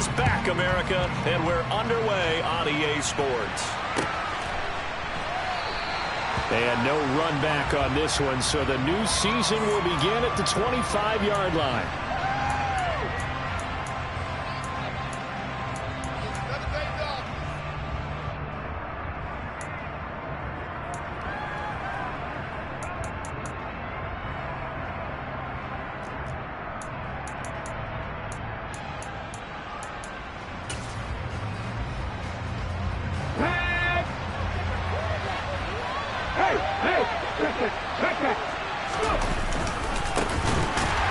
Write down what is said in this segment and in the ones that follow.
is back, America, and we're underway on EA Sports. And no run back on this one, so the new season will begin at the 25-yard line.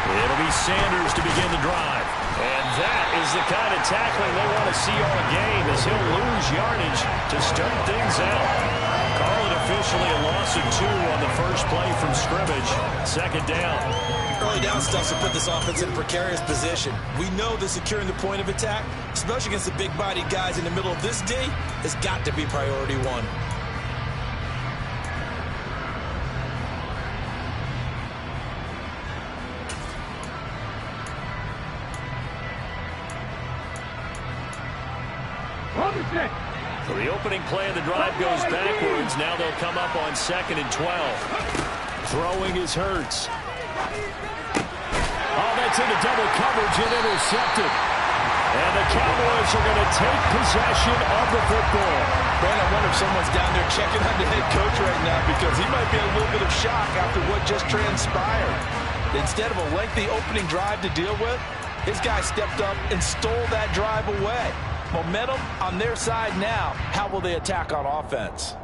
It'll be Sanders to begin the drive. And that is the kind of tackling they want to see all game, as he'll lose yardage to start things out. Call it officially a loss of 2 on the first play from scrimmage. Second down. Early down stuff to put this offense in a precarious position. We know that securing the point of attack, especially against the big-bodied guys in the middle of this D, has got to be priority 1. So the opening play of the drive goes backwards. Now they'll come up on 2nd and 12. Throwing is Hurts. Oh, that's into double coverage and intercepted. And the Cowboys are going to take possession of the football. Man, I wonder if someone's down there checking on the head coach right now, because he might be in a little bit of shock after what just transpired. Instead of a lengthy opening drive to deal with, his guy stepped up and stole that drive away. Momentum on their side now. How will they attack on offense?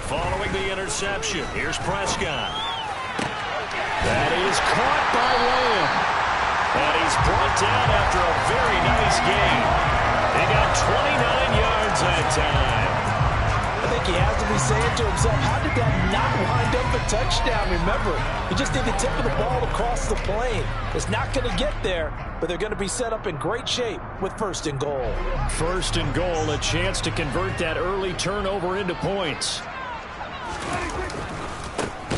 Following the interception, here's Prescott. That is caught by Lamb. And he's brought down after a very nice gain. He got 29 yards that time. I think he has to be saying to himself, how did that not wind up a touchdown? Remember, you just need the tip of the ball across the plane. It's not going to get there, but they're going to be set up in great shape with 1st and goal. 1st and goal, a chance to convert that early turnover into points.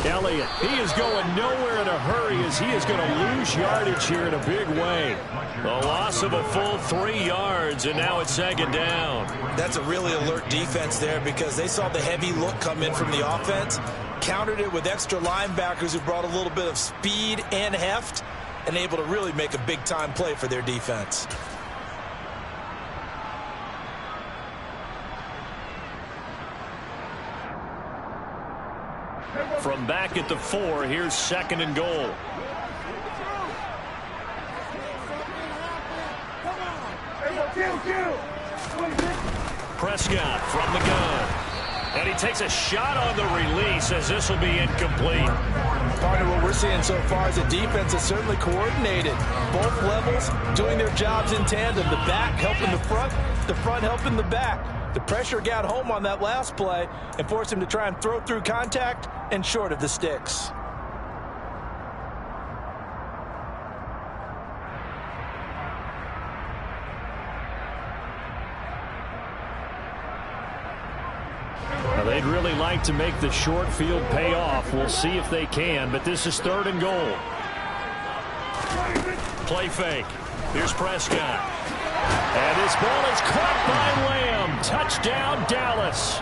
Elliott, he is going nowhere in a hurry, as he is going to lose yardage here in a big way. A loss of a full 3 yards, and now it's 2nd down. That's a really alert defense there, because they saw the heavy look come in from the offense, countered it with extra linebackers who brought a little bit of speed and heft, and able to really make a big-time play for their defense. From back at the 4, here's 2nd and goal. Prescott from the gun. And he takes a shot on the release, as this will be incomplete. Partner, what we're seeing so far is the defense is certainly coordinated. Both levels doing their jobs in tandem. The back helping the front helping the back. The pressure got home on that last play and forced him to try and throw through contact and short of the sticks. Now, they'd really like to make the short field pay off. We'll see if they can, but this is 3rd and goal. Play fake. Here's Prescott. And this ball is caught by Lamb. Touchdown, Dallas.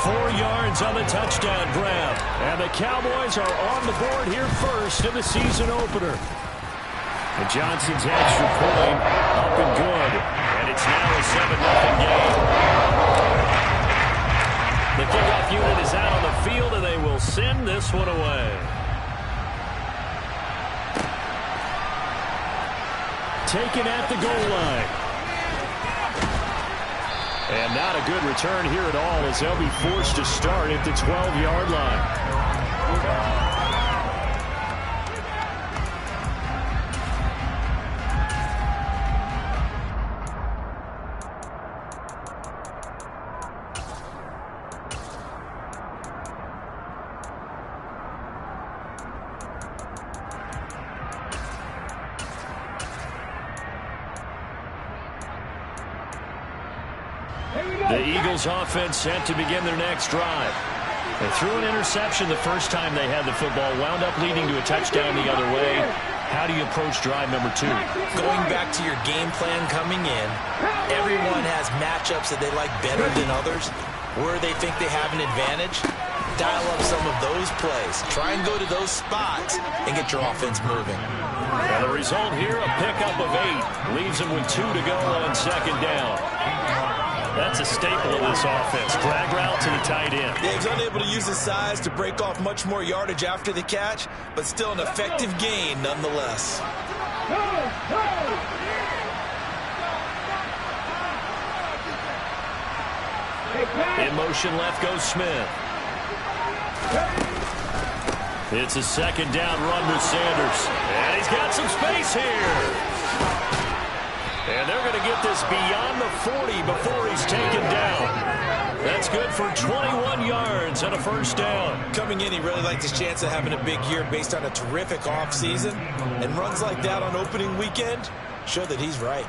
4 yards on the touchdown grab. And the Cowboys are on the board here first in the season opener. And Johnson's extra point up and good. And it's now a 7-0 game. The kickoff unit is out on the field, and they will send this one away. Taken at the goal line. And not a good return here at all, as they'll be forced to start at the 12-yard line. The Eagles offense set to begin their next drive. They threw an interception the first time they had the football, wound up leading to a touchdown the other way. How do you approach drive number 2? Going back to your game plan coming in, everyone has matchups that they like better than others. Where they think they have an advantage, dial up some of those plays. Try and go to those spots and get your offense moving. And the result here, a pickup of 8. Leaves them with 2 to go on second down. That's a staple of this offense. Drag route to the tight end. Yeah, he's unable to use his size to break off much more yardage after the catch, but still an effective gain nonetheless. In motion left goes Smith. It's a second down run with Sanders. And he's got some space here. And they're going to get this beyond the 40 before he's taken down. That's good for 21 yards and a first down. Coming in, he really liked his chance of having a big year based on a terrific offseason. And runs like that on opening weekend show that he's right.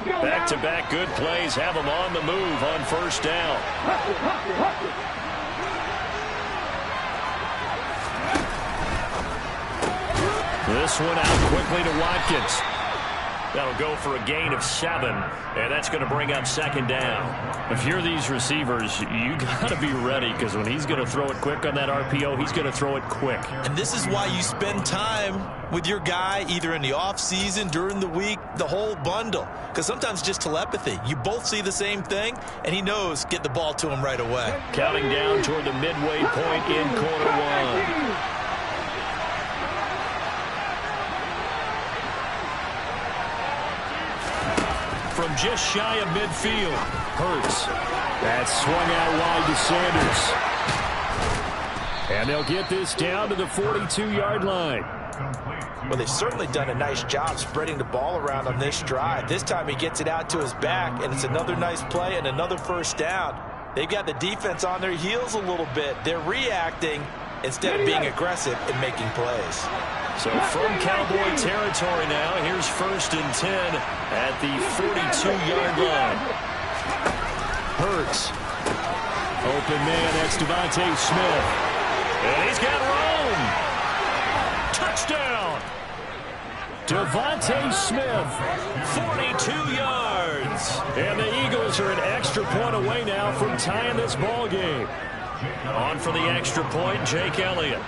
Back-to-back good plays have him on the move on first down. This one out quickly to Watkins. That'll go for a gain of 7, and that's going to bring up second down. If you're these receivers, you got to be ready, because when he's going to throw it quick on that RPO, he's going to throw it quick. And this is why you spend time with your guy either in the offseason, during the week, the whole bundle. Because sometimes just telepathy. You both see the same thing, and he knows get the ball to him right away. Counting down toward the midway point in quarter 1. From just shy of midfield, Hurts. That's swung out wide to Sanders. And they'll get this down to the 42-yard line. Well, they've certainly done a nice job spreading the ball around on this drive. This time he gets it out to his back, and it's another nice play and another first down. They've got the defense on their heels a little bit. They're reacting instead of being aggressive and making plays. So from Cowboy territory now, here's 1st and 10 at the 42-yard line. Hurts. Open man, that's Devontae Smith. And he's got room. Touchdown. Devontae Smith, 42 yards. And the Eagles are an extra point away now from tying this ball game. On for the extra point, Jake Elliott.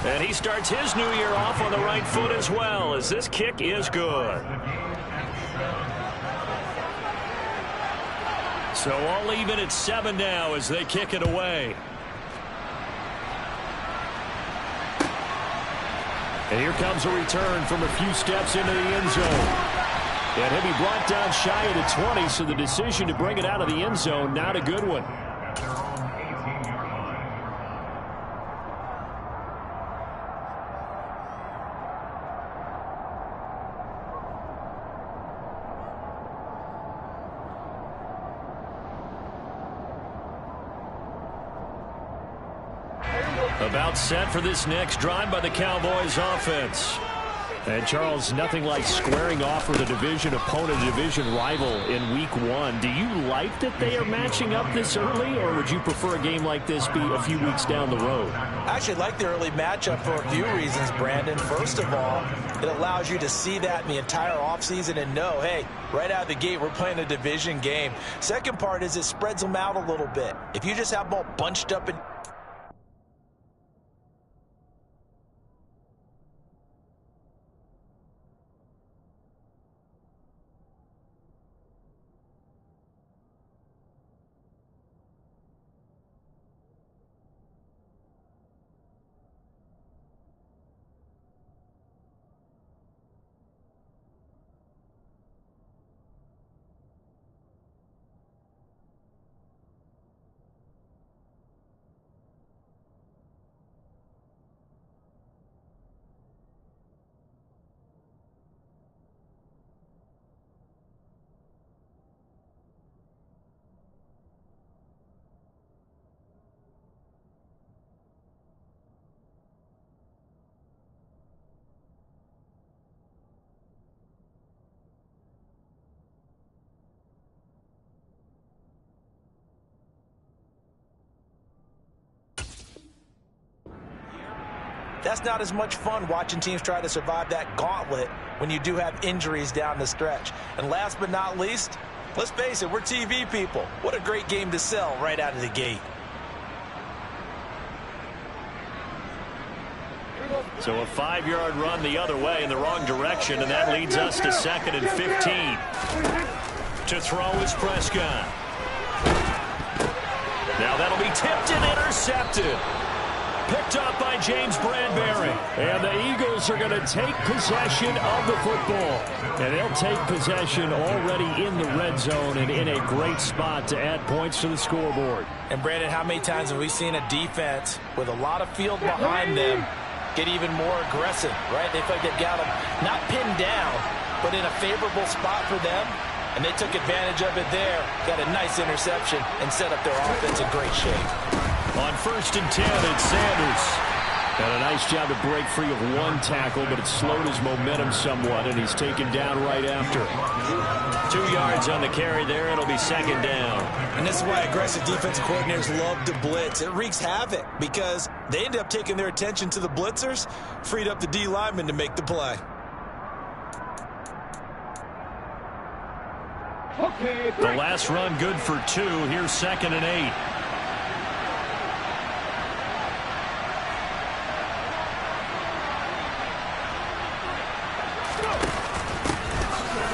And he starts his new year off on the right foot as well, as this kick is good. So all even at 7 now as they kick it away. And here comes a return from a few steps into the end zone. And he'll be brought down shy of the 20, so the decision to bring it out of the end zone, not a good one. About set for this next drive by the Cowboys offense. And Charles, nothing like squaring off with a division opponent, a division rival in week 1. Do you like that they are matching up this early, or would you prefer a game like this be a few weeks down the road? I actually like the early matchup for a few reasons, Brandon. First of all, it allows you to see that in the entire offseason and know, hey, right out of the gate, we're playing a division game. Second part is it spreads them out a little bit. If you just have them all bunched up in that's not as much fun watching teams try to survive that gauntlet when you do have injuries down the stretch. And last but not least, let's face it, we're TV people. What a great game to sell right out of the gate. So a 5-yard run the other way in the wrong direction, and that leads us to 2nd and 15. To throw is Prescott. Now that'll be tipped and intercepted. Picked up by James Bradbury. And the Eagles are going to take possession of the football. And they'll take possession already in the red zone and in a great spot to add points to the scoreboard. And Brandon, how many times have we seen a defense with a lot of field behind them get even more aggressive, right? They feel like they've got them not pinned down, but in a favorable spot for them. And they took advantage of it there, got a nice interception, and set up their offense in great shape. On 1st and 10, it's Sanders. Got a nice job to break free of one tackle, but it slowed his momentum somewhat, and he's taken down right after. 2 yards on the carry there. It'll be 2nd down. And this is why aggressive defensive coordinators love to blitz. It wreaks havoc because they end up taking their attention to the blitzers, freed up the D lineman to make the play. The last run good for 2. Here's 2nd and 8.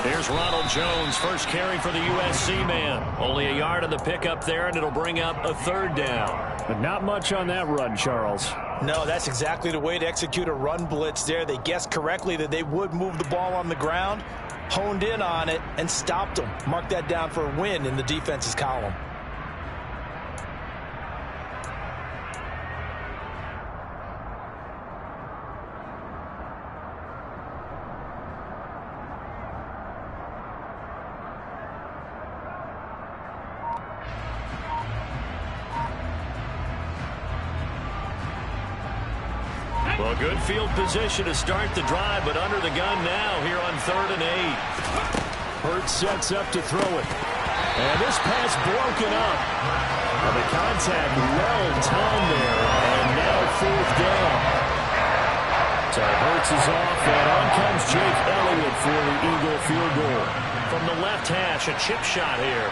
Here's Ronald Jones, first carry for the USC man. Only a yard on the pickup there, and it'll bring up a 3rd down. But not much on that run, Charles. No, that's exactly the way to execute a run blitz there. They guessed correctly that they would move the ball on the ground, honed in on it, and stopped them. Mark that down for a win in the defense's column. Well, good field position to start the drive, but under the gun now here on 3rd and 8. Hurts sets up to throw it. And this pass broken up. And the contact well timed there, and now 4th down. So Hurts is off, and on comes Jake Elliott for the Eagle field goal. From the left hash, a chip shot here.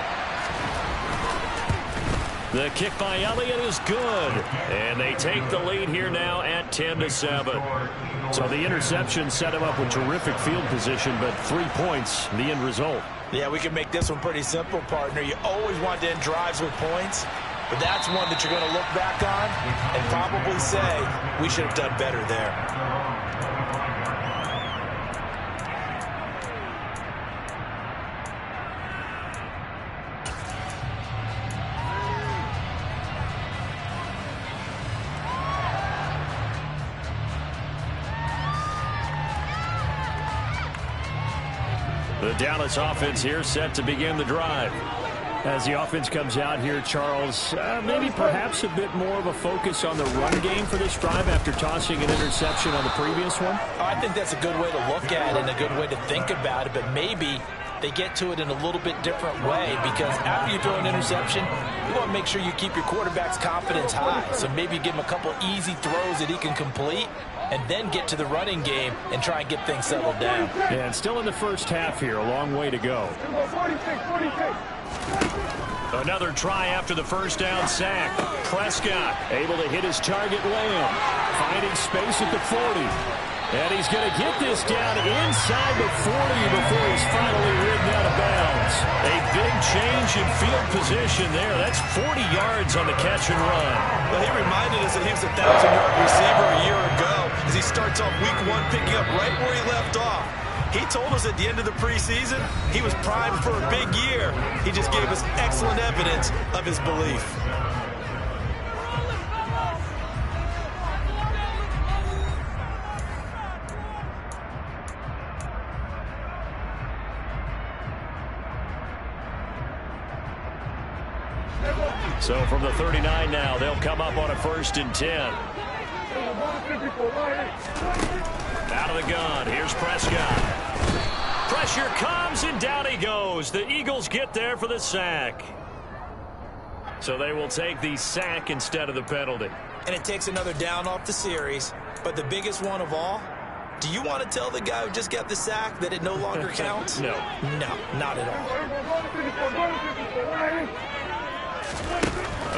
The kick by Elliott is good. And they take the lead here now at 10-7. So the interception set him up with terrific field position, but 3 points, the end result. Yeah, we can make this one pretty simple, partner. You always want to end drives with points, but that's one that you're going to look back on and probably say, we should have done better there. The Dallas offense here set to begin the drive. As the offense comes out here, Charles, maybe perhaps a bit more of a focus on the run game for this drive after tossing an interception on the previous one? I think that's a good way to look at it and a good way to think about it, but maybe they get to it in a little bit different way because after you throw an interception, you want to make sure you keep your quarterback's confidence high. So maybe give him a couple easy throws that he can complete and then get to the running game and try and get things settled down. Yeah, and still in the first half here, a long way to go. 46. Another try after the first down sack. Prescott able to hit his target Lamb, finding space at the 40. And he's going to get this down inside the 40 before he's finally ridden out of bounds. A big change in field position there. That's 40 yards on the catch and run. Well, he reminded us that he was a 1,000-yard receiver a year ago as he starts off week 1 picking up right where he left off. He told us at the end of the preseason he was primed for a big year. He just gave us excellent evidence of his belief. So from the 39 now, they'll come up on a 1st and 10. Out of the gun, here's Prescott. Pressure comes, and down he goes. The Eagles get there for the sack. So they will take the sack instead of the penalty. And it takes another down off the series. But the biggest one of all, do you want to tell the guy who just got the sack that it no longer counts? No. No, not at all.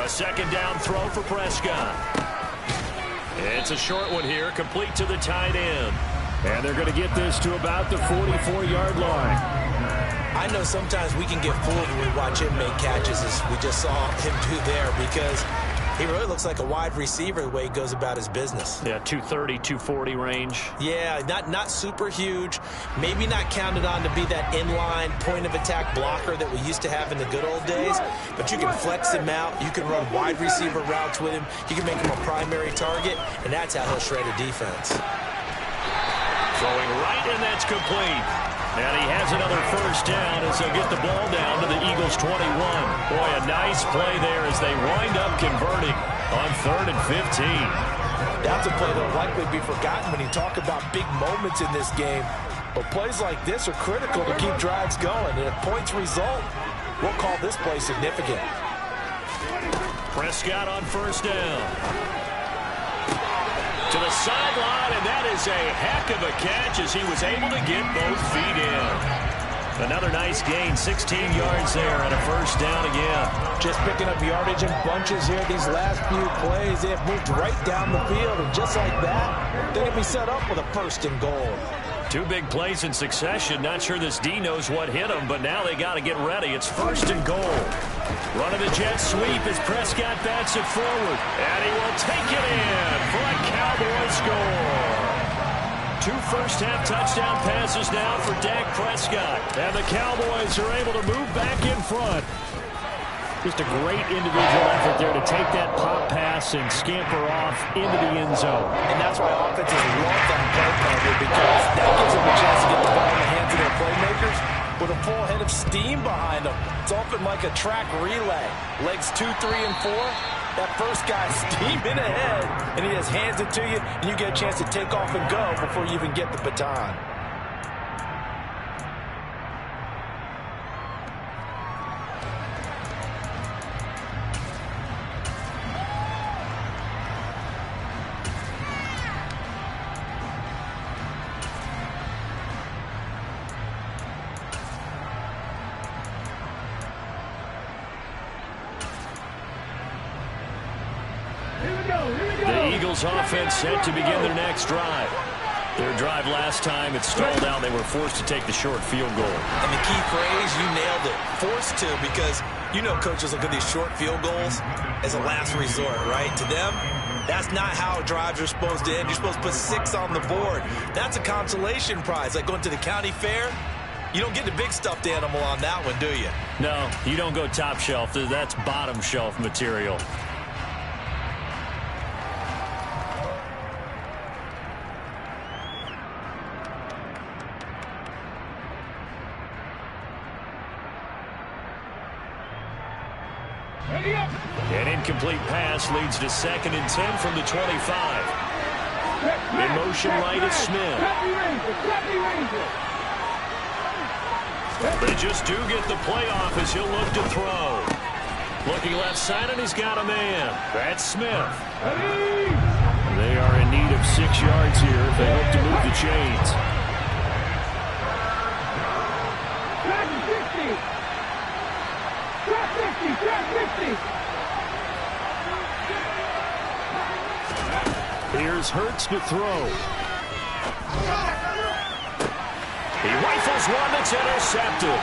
A second down throw for Prescott. It's a short one here, complete to the tight end. And they're going to get this to about the 44-yard line. I know sometimes we can get fooled when we watch him make catches, as we just saw him do there, because he really looks like a wide receiver the way he goes about his business. Yeah, 230, 240 range. Yeah, not super huge. Maybe not counted on to be that inline point-of-attack blocker that we used to have in the good old days. But you can flex him out. You can run wide receiver routes with him. You can make him a primary target, and that's how he'll shred a defense. Throwing right, and that's complete. And he has another first down as they'll get the ball down to the Eagles' 21. Boy, a nice play there as they wind up converting on 3rd and 15. That's a play that will likely be forgotten when you talk about big moments in this game. But plays like this are critical to keep drives going. And if points result, we'll call this play significant. Prescott on first down. To the sideline, and that is a heck of a catch as he was able to get both feet in. Another nice gain, 16 yards there, and a first down again. Just picking up yardage in bunches here these last few plays. They have moved right down the field, and just like that, they can be set up with a first and goal. 2 big plays in succession. Not sure this D knows what hit him, but now they got to get ready. It's first and goal. Running the jet sweep as Prescott bats it forward. And he will take it in for a Cowboy score. 2 first-half touchdown passes now for Dak Prescott. And the Cowboys are able to move back in front. Just a great individual effort there to take that pop pass and scamper off into the end zone. And that's why offenses love that play cover, because that gives them a chance to get the ball in the hands of their playmakers with a full head of steam behind them. It's often like a track relay. Legs 2, 3, and 4. That first guy steaming ahead, and he just hands it to you, and you get a chance to take off and go before you even get the baton. The Eagles offense set to begin their next drive. Their drive last time, it stalled out. They were forced to take the short field goal. And the key phrase, you nailed it, forced to, because you know coaches look at these short field goals as a last resort, right? To them, that's not how drives are supposed to end. You're supposed to put 6 on the board. That's a consolation prize, like going to the county fair. You don't get the big stuffed animal on that one, do you? No, you don't go top shelf. That's bottom shelf material. An incomplete pass leads to 2nd and 10 from the 25. In motion right is Smith. They just do get the playoff as he'll look to throw. Looking left side, and he's got a man. That's Smith. They are in need of 6 yards here if they hope to move the chains. Here's Hurts to throw. He rifles one that's intercepted.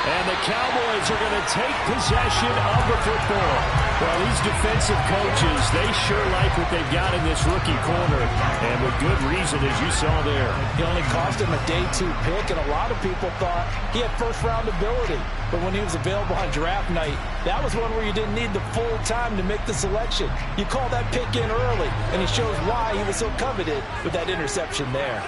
And the Cowboys are going to take possession of the football. Well, these defensive coaches, they sure like what they've got in this rookie corner. And with good reason, as you saw there. He only cost him a day 2 pick, and a lot of people thought he had first-round ability. But when he was available on draft night, that was one where you didn't need the full time to make the selection. You call that pick in early, and he shows why he was so coveted with that interception there.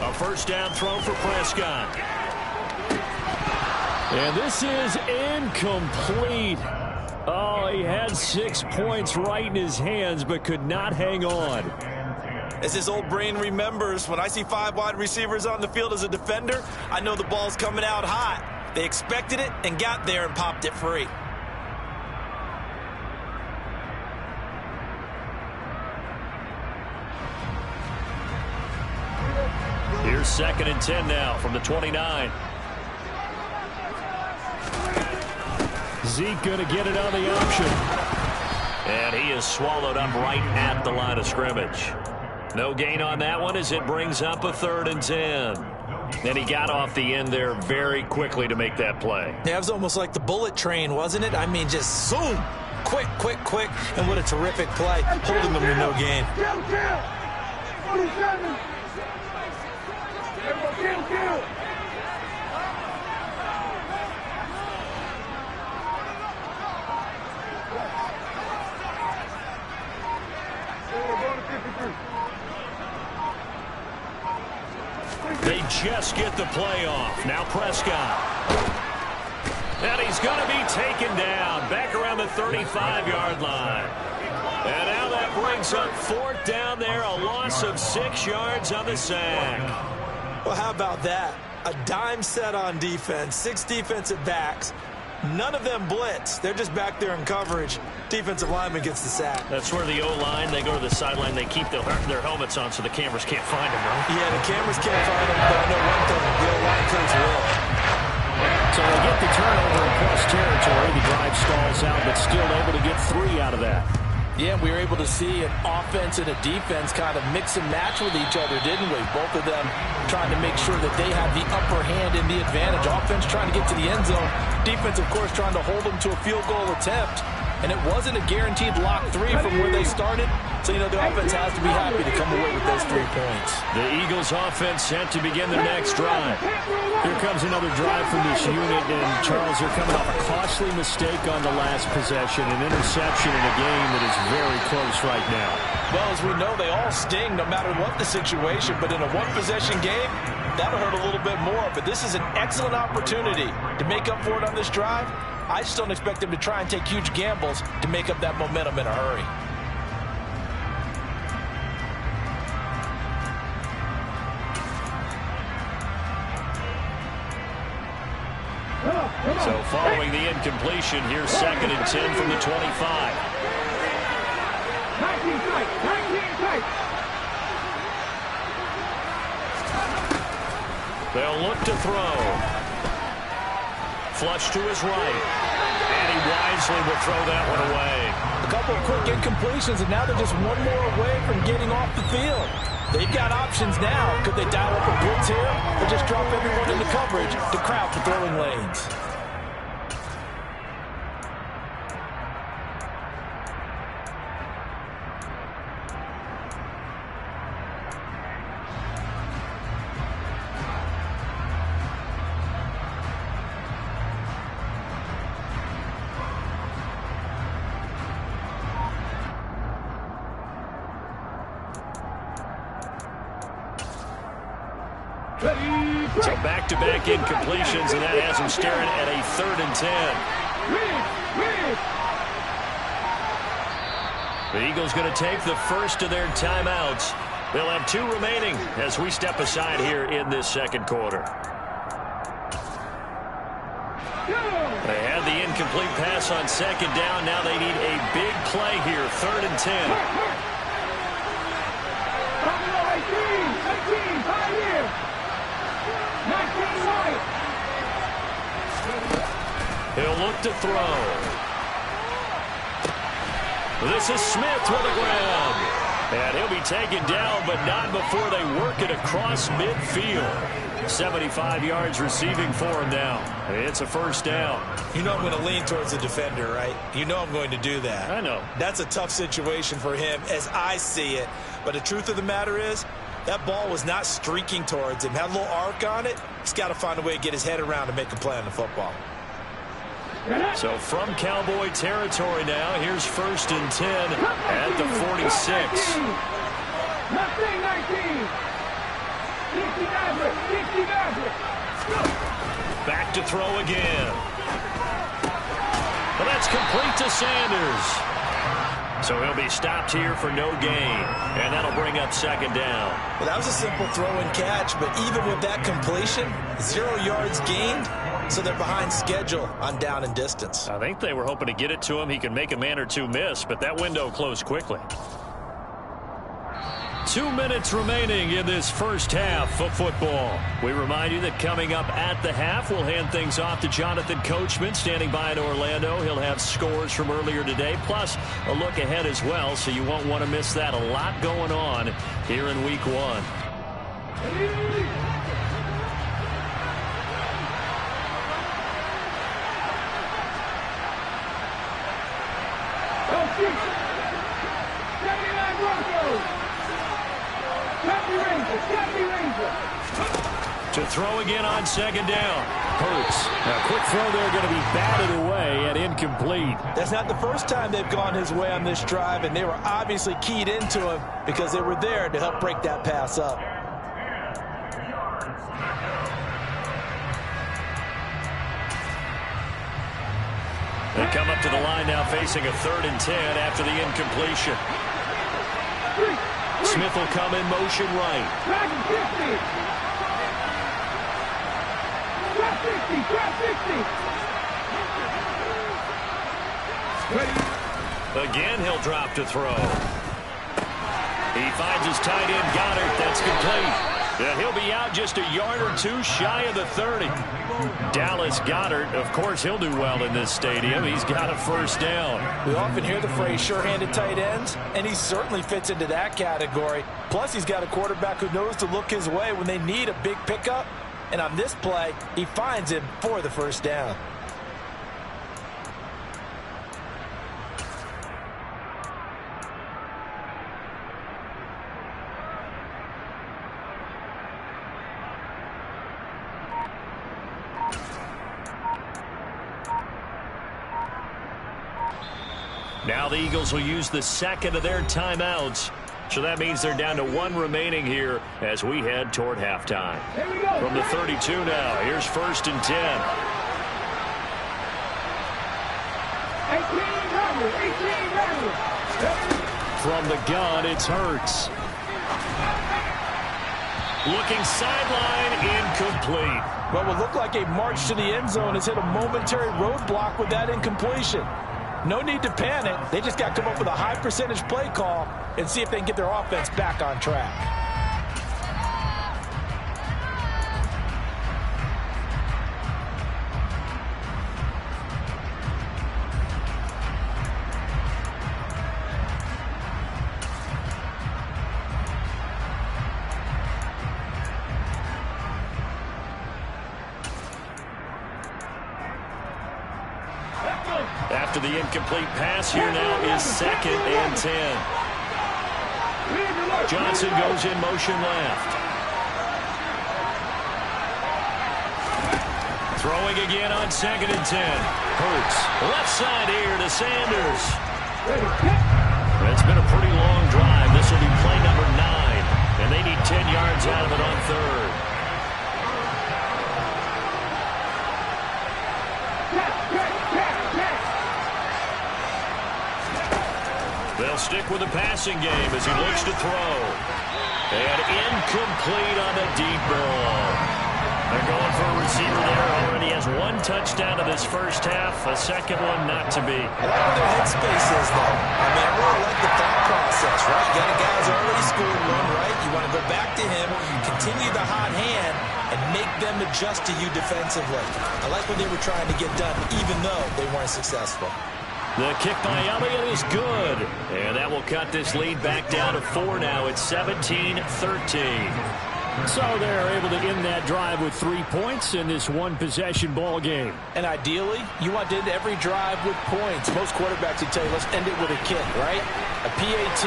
A first down throw for Prescott. And this is incomplete. Oh, he had 6 points right in his hands, but could not hang on. As his old brain remembers, when I see 5 wide receivers on the field as a defender, I know the ball's coming out hot. They expected it and got there and popped it free. Here's 2nd and 10 now from the 29. Zeke going to get it on the option. And he is swallowed up right at the line of scrimmage. No gain on that one as it brings up a 3rd and 10. And he got off the end there very quickly to make that play. Yeah, it was almost like the bullet train, wasn't it? I mean, just zoom. Quick, quick, quick. And what a terrific play, holding them to no gain. 47. Kill. They just get the play off. Now Prescott. And he's going to be taken down back around the 35-yard line. And now that brings up 4th down there, a loss of 6 yards on the sack. Well, how about that? A dime set on defense, 6 defensive backs. None of them blitz. They're just back there in coverage. Defensive lineman gets the sack. That's where the O-line, they go to the sideline, they keep their helmets on so the cameras can't find them, right? Yeah, the cameras can't find them, but I know one thing, the O-line coach will. So they get the turnover in plus territory. The drive stalls out, but still able to get 3 out of that. Yeah, we were able to see an offense and a defense kind of mix and match with each other, didn't we? Both of them trying to make sure that they have the upper hand and the advantage. Offense trying to get to the end zone. Defense, of course, trying to hold them to a field goal attempt. And it wasn't a guaranteed lock 3 from where they started. So, you know, the offense has to be happy to come away with those 3 points. The Eagles offense set to begin their next drive. Here comes another drive from this unit. And, Charles, they're coming off a costly mistake on the last possession. An interception in a game that is very close right now. Well, as we know, they all sting no matter what the situation. But in a one-possession game, that'll hurt a little bit more. But this is an excellent opportunity to make up for it on this drive. I just don't expect them to try and take huge gambles to make up that momentum in a hurry. So following the incompletion, here's 2nd and 10 from the 25. 19 tight. They'll look to throw. Flush to his right. And he wisely will throw that one away. A couple of quick incompletions, and now they're just one more away from getting off the field. They've got options now. Could they dial up a blitz here or just drop everyone into coverage to crowd the throwing lanes? So back-to-back incompletions, and that has him staring at a 3rd and 10. The Eagles going to take the first of their timeouts. They'll have 2 remaining as we step aside here in this second quarter. They had the incomplete pass on 2nd down. Now they need a big play here, 3rd and 10. He'll look to throw. This is Smith with a grab. And he'll be taken down, but not before they work it across midfield. 75 yards receiving for him now. It's a 1st down. You know I'm going to lean towards the defender, right? You know I'm going to do that. I know. That's a tough situation for him as I see it. But the truth of the matter is, that ball was not streaking towards him. Had a little arc on it. He's got to find a way to get his head around and make a play on the football. So from Cowboy territory now, here's 1st and 10 at the 46. 19. Back to throw again. Well, that's complete to Sanders. So he'll be stopped here for no gain. And that'll bring up second down. Well, that was a simple throw and catch, but even with that completion, 0 yards gained, so they're behind schedule on down and distance. I think they were hoping to get it to him. He could make a man or two miss, but that window closed quickly. 2 minutes remaining in this first half of football. We remind you that coming up at the half, we'll hand things off to Jonathan Coachman standing by in Orlando. He'll have scores from earlier today, plus a look ahead as well, so you won't want to miss that. A lot going on here in Week 1. To throw again on second down. Hurts. A quick throw there, going to be batted away and incomplete. That's not the first time they've gone his way on this drive, and they were obviously keyed into him because they were there to help break that pass up. They come up to the line now facing a 3rd and 10 after the incompletion. Smith will come in motion right. Again, he'll drop to throw. He finds his tight end, Goddard. That's complete. He'll be out just a yard or two shy of the 30. Dallas Goedert, of course, he'll do well in this stadium. He's got a first down. We often hear the phrase sure-handed tight ends, and he certainly fits into that category. Plus, he's got a quarterback who knows to look his way when they need a big pickup. And on this play, he finds him for the first down. Now the Eagles will use the second of their timeouts. So that means they're down to 1 remaining here as we head toward halftime. From the 32 now, here's 1st and 10. 18 From the gun, it's Hurts. Looking sideline, incomplete. What would look like a march to the end zone has hit a momentary roadblock with that incompletion. No need to panic. They just got to come up with a high percentage play call and see if they can get their offense back on track. After the incomplete pass, here now is 2nd and 10. Johnson goes in motion left. Throwing again on 2nd and 10. Hurts. Left side here to Sanders. It's been a pretty long drive. This will be play number 9. And they need 10 yards out of it on 3rd. They'll stick with the passing game as he looks to throw. And incomplete on the deep ball. They're going for a receiver there. Already has 1 touchdown in this first half. A second one not to be. I like where their headspace is, though. I mean, I really like the thought process, right? You got a guy who's already scored 1, right? You want to go back to him, continue the hot hand, and make them adjust to you defensively. I like what they were trying to get done, even though they weren't successful. The kick by Elliott is good. And that will cut this lead back down to 4 now. It's 17-13. So they're able to end that drive with 3 points in this 1-possession ball game. And ideally, you want to end every drive with points. Most quarterbacks would tell you, let's end it with a kick, right? A PAT,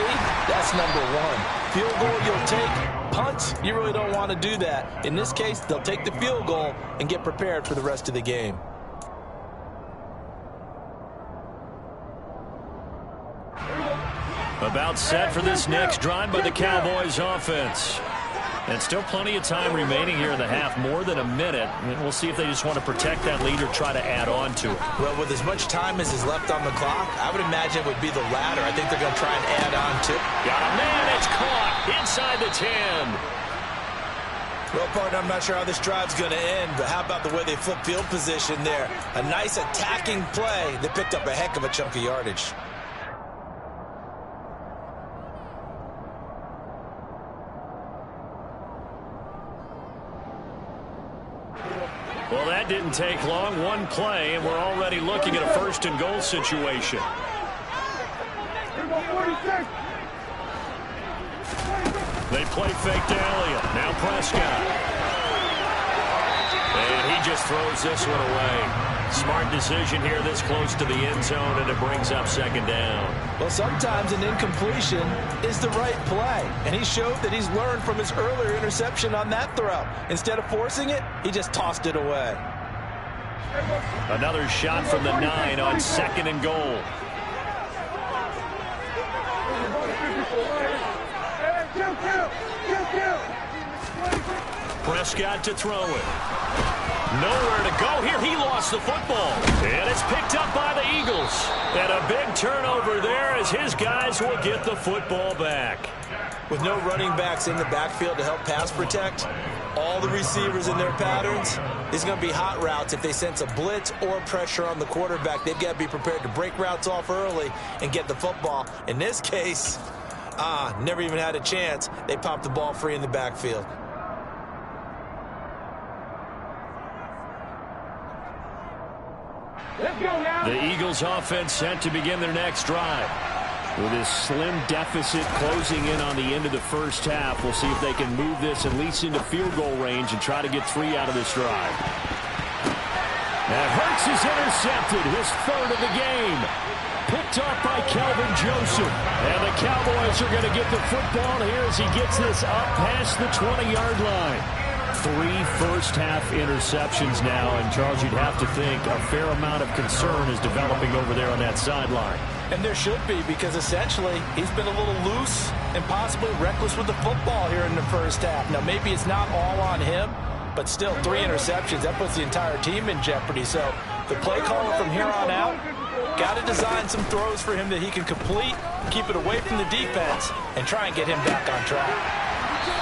that's number 1. Field goal you'll take. Punts, you really don't want to do that. In this case, they'll take the field goal and get prepared for the rest of the game. About set for this next drive by the Cowboys offense. And still plenty of time remaining here in the half, more than a minute. And we'll see if they just want to protect that lead or try to add on to it. Well, with as much time as is left on the clock, I would imagine it would be the latter. I think they're going to try and add on to it. Got a man, it's caught inside the 10. Well, partner, I'm not sure how this drive's going to end, but how about the way they flip field position there? A nice attacking play that picked up a heck of a chunk of yardage. Well, that didn't take long. One play, and we're already looking at a first-and-goal situation. They play fake to Elliott. Now Prescott. And he just throws this one away. Smart decision here this close to the end zone, and it brings up second down. Well, sometimes an incompletion is the right play, and he showed that he's learned from his earlier interception on that throw. Instead of forcing it, he just tossed it away. Another shot from the 9 on second and goal. Prescott to throw it. Nowhere to go here. He lost the football. And it's picked up by the Eagles. And a big turnover there as his guys will get the football back. With no running backs in the backfield to help pass protect, all the receivers in their patterns, these are going to be hot routes. If they sense a blitz or pressure on the quarterback, they've got to be prepared to break routes off early and get the football. In this case, never even had a chance. They popped the ball free in the backfield. The Eagles offense set to begin their next drive. With this slim deficit closing in on the end of the first half, we'll see if they can move this at least into field goal range and try to get 3 out of this drive. And Hurts is intercepted, his third of the game. Picked up by Kelvin Joseph. And the Cowboys are going to get the football here as he gets this up past the 20-yard line. 3 first-half interceptions now, and Charles, you'd have to think a fair amount of concern is developing over there on that sideline. And there should be, because essentially he's been a little loose and possibly reckless with the football here in the first half. Now, maybe it's not all on him, but still 3 interceptions. That puts the entire team in jeopardy. So the play caller from here on out got to design some throws for him that he can complete, keep it away from the defense, and try and get him back on track.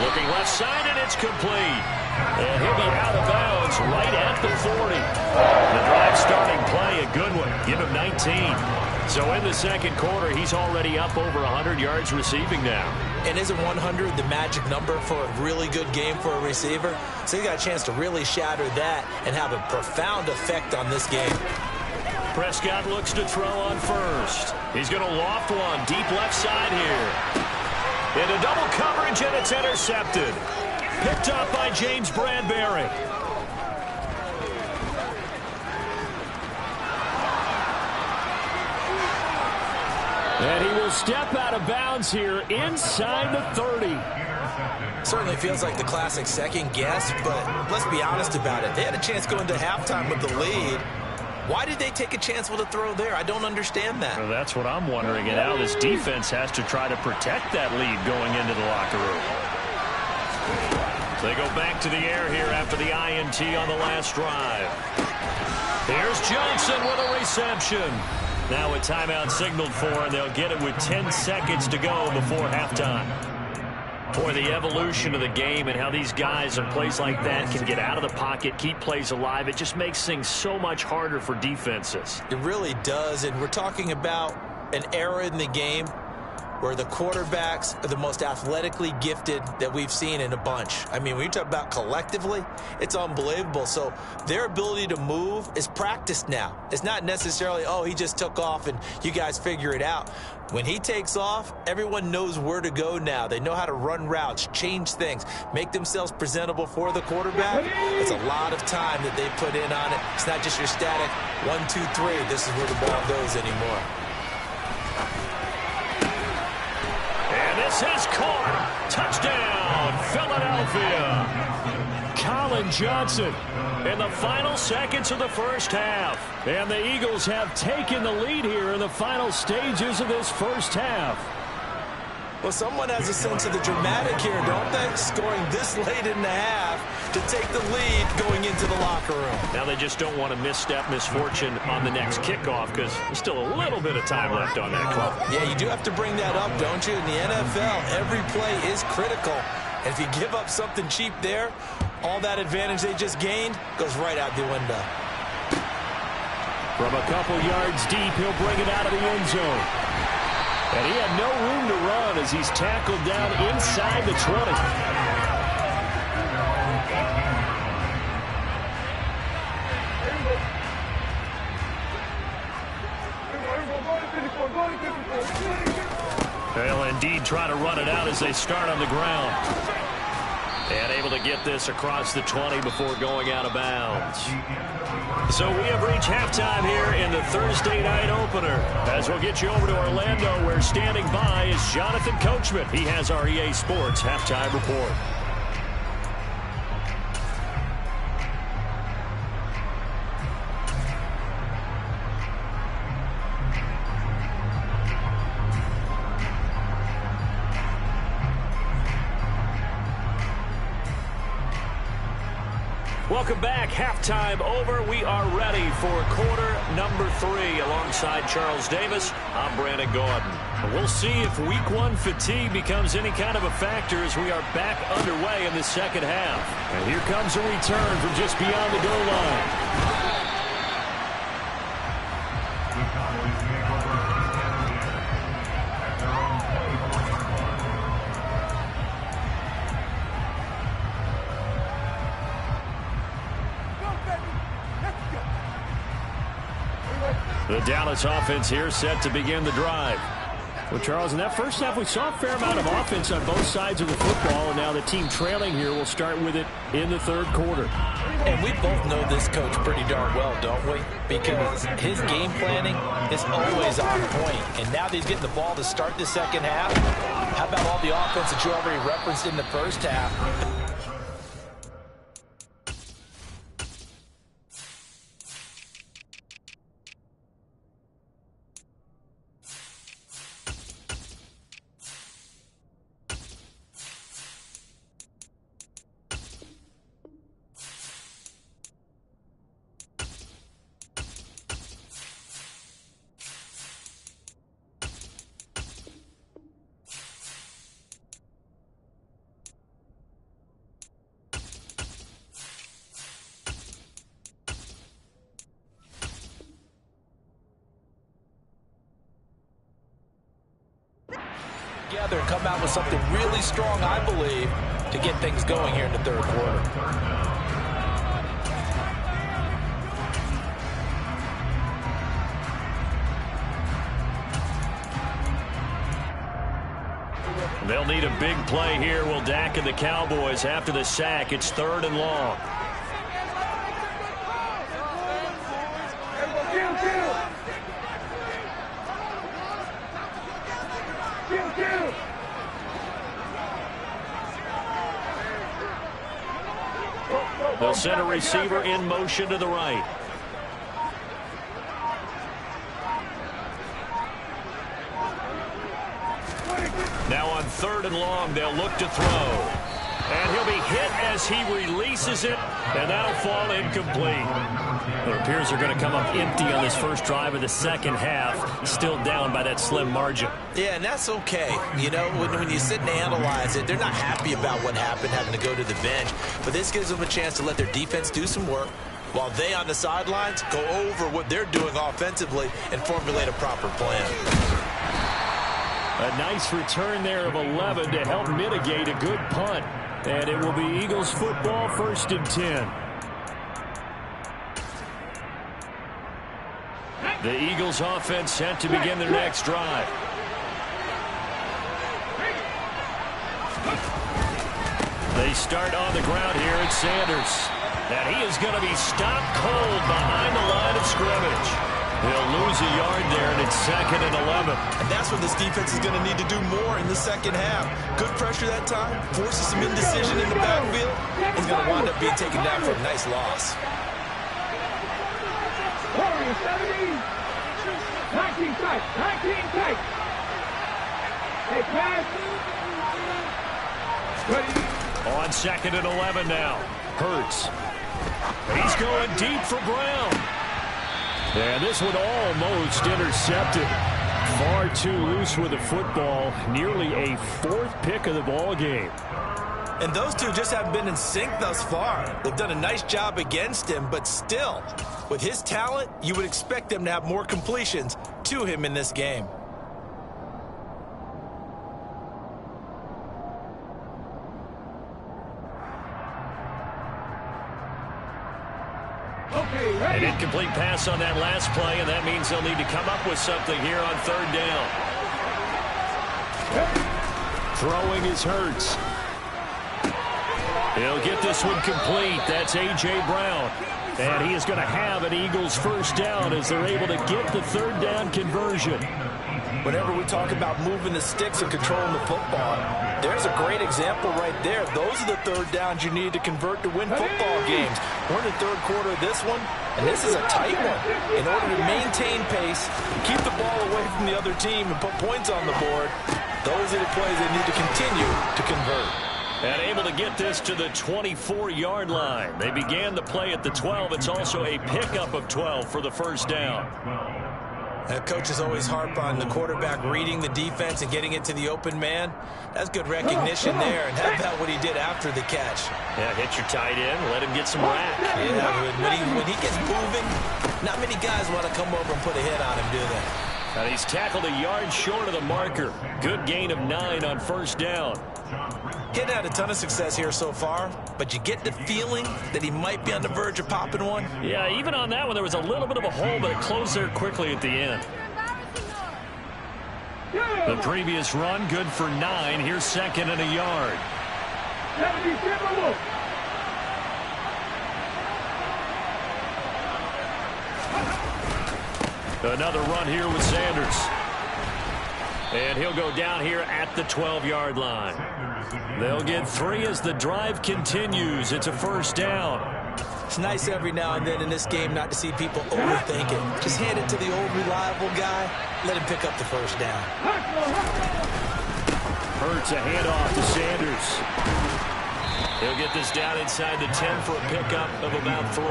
Looking left side, and it's complete. And he'll be out of bounds right at the 40. The drive starting play, a good one. Give him 19. So in the second quarter, he's already up over 100 yards receiving now. And isn't 100 the magic number for a really good game for a receiver? So he got a chance to really shatter that and have a profound effect on this game. Prescott looks to throw on first. He's going to loft one deep left side here. Into double coverage, and it's intercepted. Picked up by James Bradbury. And he will step out of bounds here inside the 30. Certainly feels like the classic second guess, but let's be honest about it. They had a chance going to halftime with the lead. Why did they take a chance with a throw there? I don't understand that. Well, that's what I'm wondering. And now this defense has to try to protect that lead going into the locker room. So they go back to the air here after the INT on the last drive. Here's Johnson with a reception. Now a timeout signaled for, and they'll get it with 10 seconds to go before halftime. Boy, the evolution of the game and how these guys in plays like that can get out of the pocket, keep plays alive, it just makes things so much harder for defenses. It really does, and we're talking about an era in the game where the quarterbacks are the most athletically gifted that we've seen in a bunch. I mean, when you talk about collectively, it's unbelievable. So their ability to move is practiced now. It's not necessarily, oh, he just took off and you guys figure it out. When he takes off, everyone knows where to go now. They know how to run routes, change things, make themselves presentable for the quarterback. It's a lot of time that they put in on it. It's not just your static 1, 2, 3. This is where the ball goes anymore. This is caught. Touchdown, Philadelphia. Colin Johnson in the final seconds of the first half. And the Eagles have taken the lead here in the final stages of this first half. Well, someone has a sense of the dramatic here, don't they? Scoring this late in the half to take the lead going into the locker room. Now they just don't want to misstep misfortune on the next kickoff because there's still a little bit of time left on that clock. Yeah, you do have to bring that up, don't you? In the NFL, every play is critical. And if you give up something cheap there, all that advantage they just gained goes right out the window. From a couple yards deep, he'll bring it out of the end zone. And he had no room to run as he's tackled down inside the 20. They'll indeed try to run it out as they start on the ground. And able to get this across the 20 before going out of bounds. So we have reached halftime here in the Thursday night opener. As we'll get you over to Orlando, where standing by is Jonathan Coachman. He has our EA Sports halftime report. Welcome back. Halftime over. We are ready for quarter number 3. Alongside Charles Davis, I'm Brandon Gordon. We'll see if week 1 fatigue becomes any kind of a factor as we are back underway in the second half. And here comes a return from just beyond the goal line. The Dallas offense here set to begin the drive. Well, Charles, in that first half, we saw a fair amount of offense on both sides of the football, and now the team trailing here will start with it in the third quarter. And we both know this coach pretty darn well, don't we? Because his game planning is always on point. And now that he's getting the ball to start the second half, how about all the offense that you already referenced in the first half? Together and come out with something really strong, I believe, to get things going here in the third quarter. They'll need a big play here. Will Dak and the Cowboys after the sack. It's 3rd and long. They'll send a receiver in motion to the right. Now on 3rd and long, they'll look to throw. And he'll be hit as he releases it, and that'll fall incomplete. It appears they're going to come up empty on this first drive of the second half, still down by that slim margin. Yeah, and that's okay. You know, when you sit and analyze it, they're not happy about what happened, having to go to the bench. But this gives them a chance to let their defense do some work, while they on the sidelines go over what they're doing offensively and formulate a proper plan. A nice return there of 11 to help mitigate a good punt. And it will be Eagles football, 1st and 10. The Eagles offense set to begin their next drive. They start on the ground here at Sanders. And he is going to be stopped cold behind the line of scrimmage. They'll lose a yard there, and it's 2nd and 11. And that's what this defense is going to need to do more in the second half. Good pressure that time, forces some indecision in the backfield. He's going to wind up being taken down for a nice loss. 19 tight. Hey, pass. Ready. On 2nd and 11 now. Hurts. He's going deep for Brown. And this one almost intercepted. Far too loose with the football. Nearly a 4th pick of the ball game. And those two just haven't been in sync thus far. They've done a nice job against him, but still, with his talent, you would expect them to have more completions to him in this game. An incomplete pass on that last play, and that means they'll need to come up with something here on 3rd down. Throwing is Hurts. He'll get this one complete. That's A.J. Brown. And he is going to have an Eagles 1st down as they're able to get the 3rd down conversion. Whenever we talk about moving the sticks and controlling the football, there's a great example right there. Those are the 3rd downs you need to convert to win football games. We're in the 3rd quarter of this one, and this is a tight one. In order to maintain pace, keep the ball away from the other team, and put points on the board, those are the plays they need to continue to convert. And able to get this to the 24-yard line. They began the play at the 12. It's also a pickup of 12 for the 1st down. Coaches always harp on the quarterback reading the defense and getting it to the open man. That's good recognition there. And how about what he did after the catch? Yeah, hit your tight end, let him get some rack. Yeah, when he gets moving, not many guys want to come over and put a hit on him, do they? And he's tackled a yard short of the marker. Good gain of 9 on 1st down. He hadn't had a ton of success here so far, but you get the feeling that he might be on the verge of popping one. Yeah, even on that one, there was a little bit of a hole, but it closed there quickly at the end. The previous run, good for 9. Here's 2nd and a yard. Another run here with Sanders. And he'll go down here at the 12-yard line. They'll get 3 as the drive continues. It's a 1st down. It's nice every now and then in this game not to see people overthink it. Just hand it to the old reliable guy. Let him pick up the 1st down. Hurts a handoff to Sanders. He'll get this down inside the 10 for a pickup of about 3.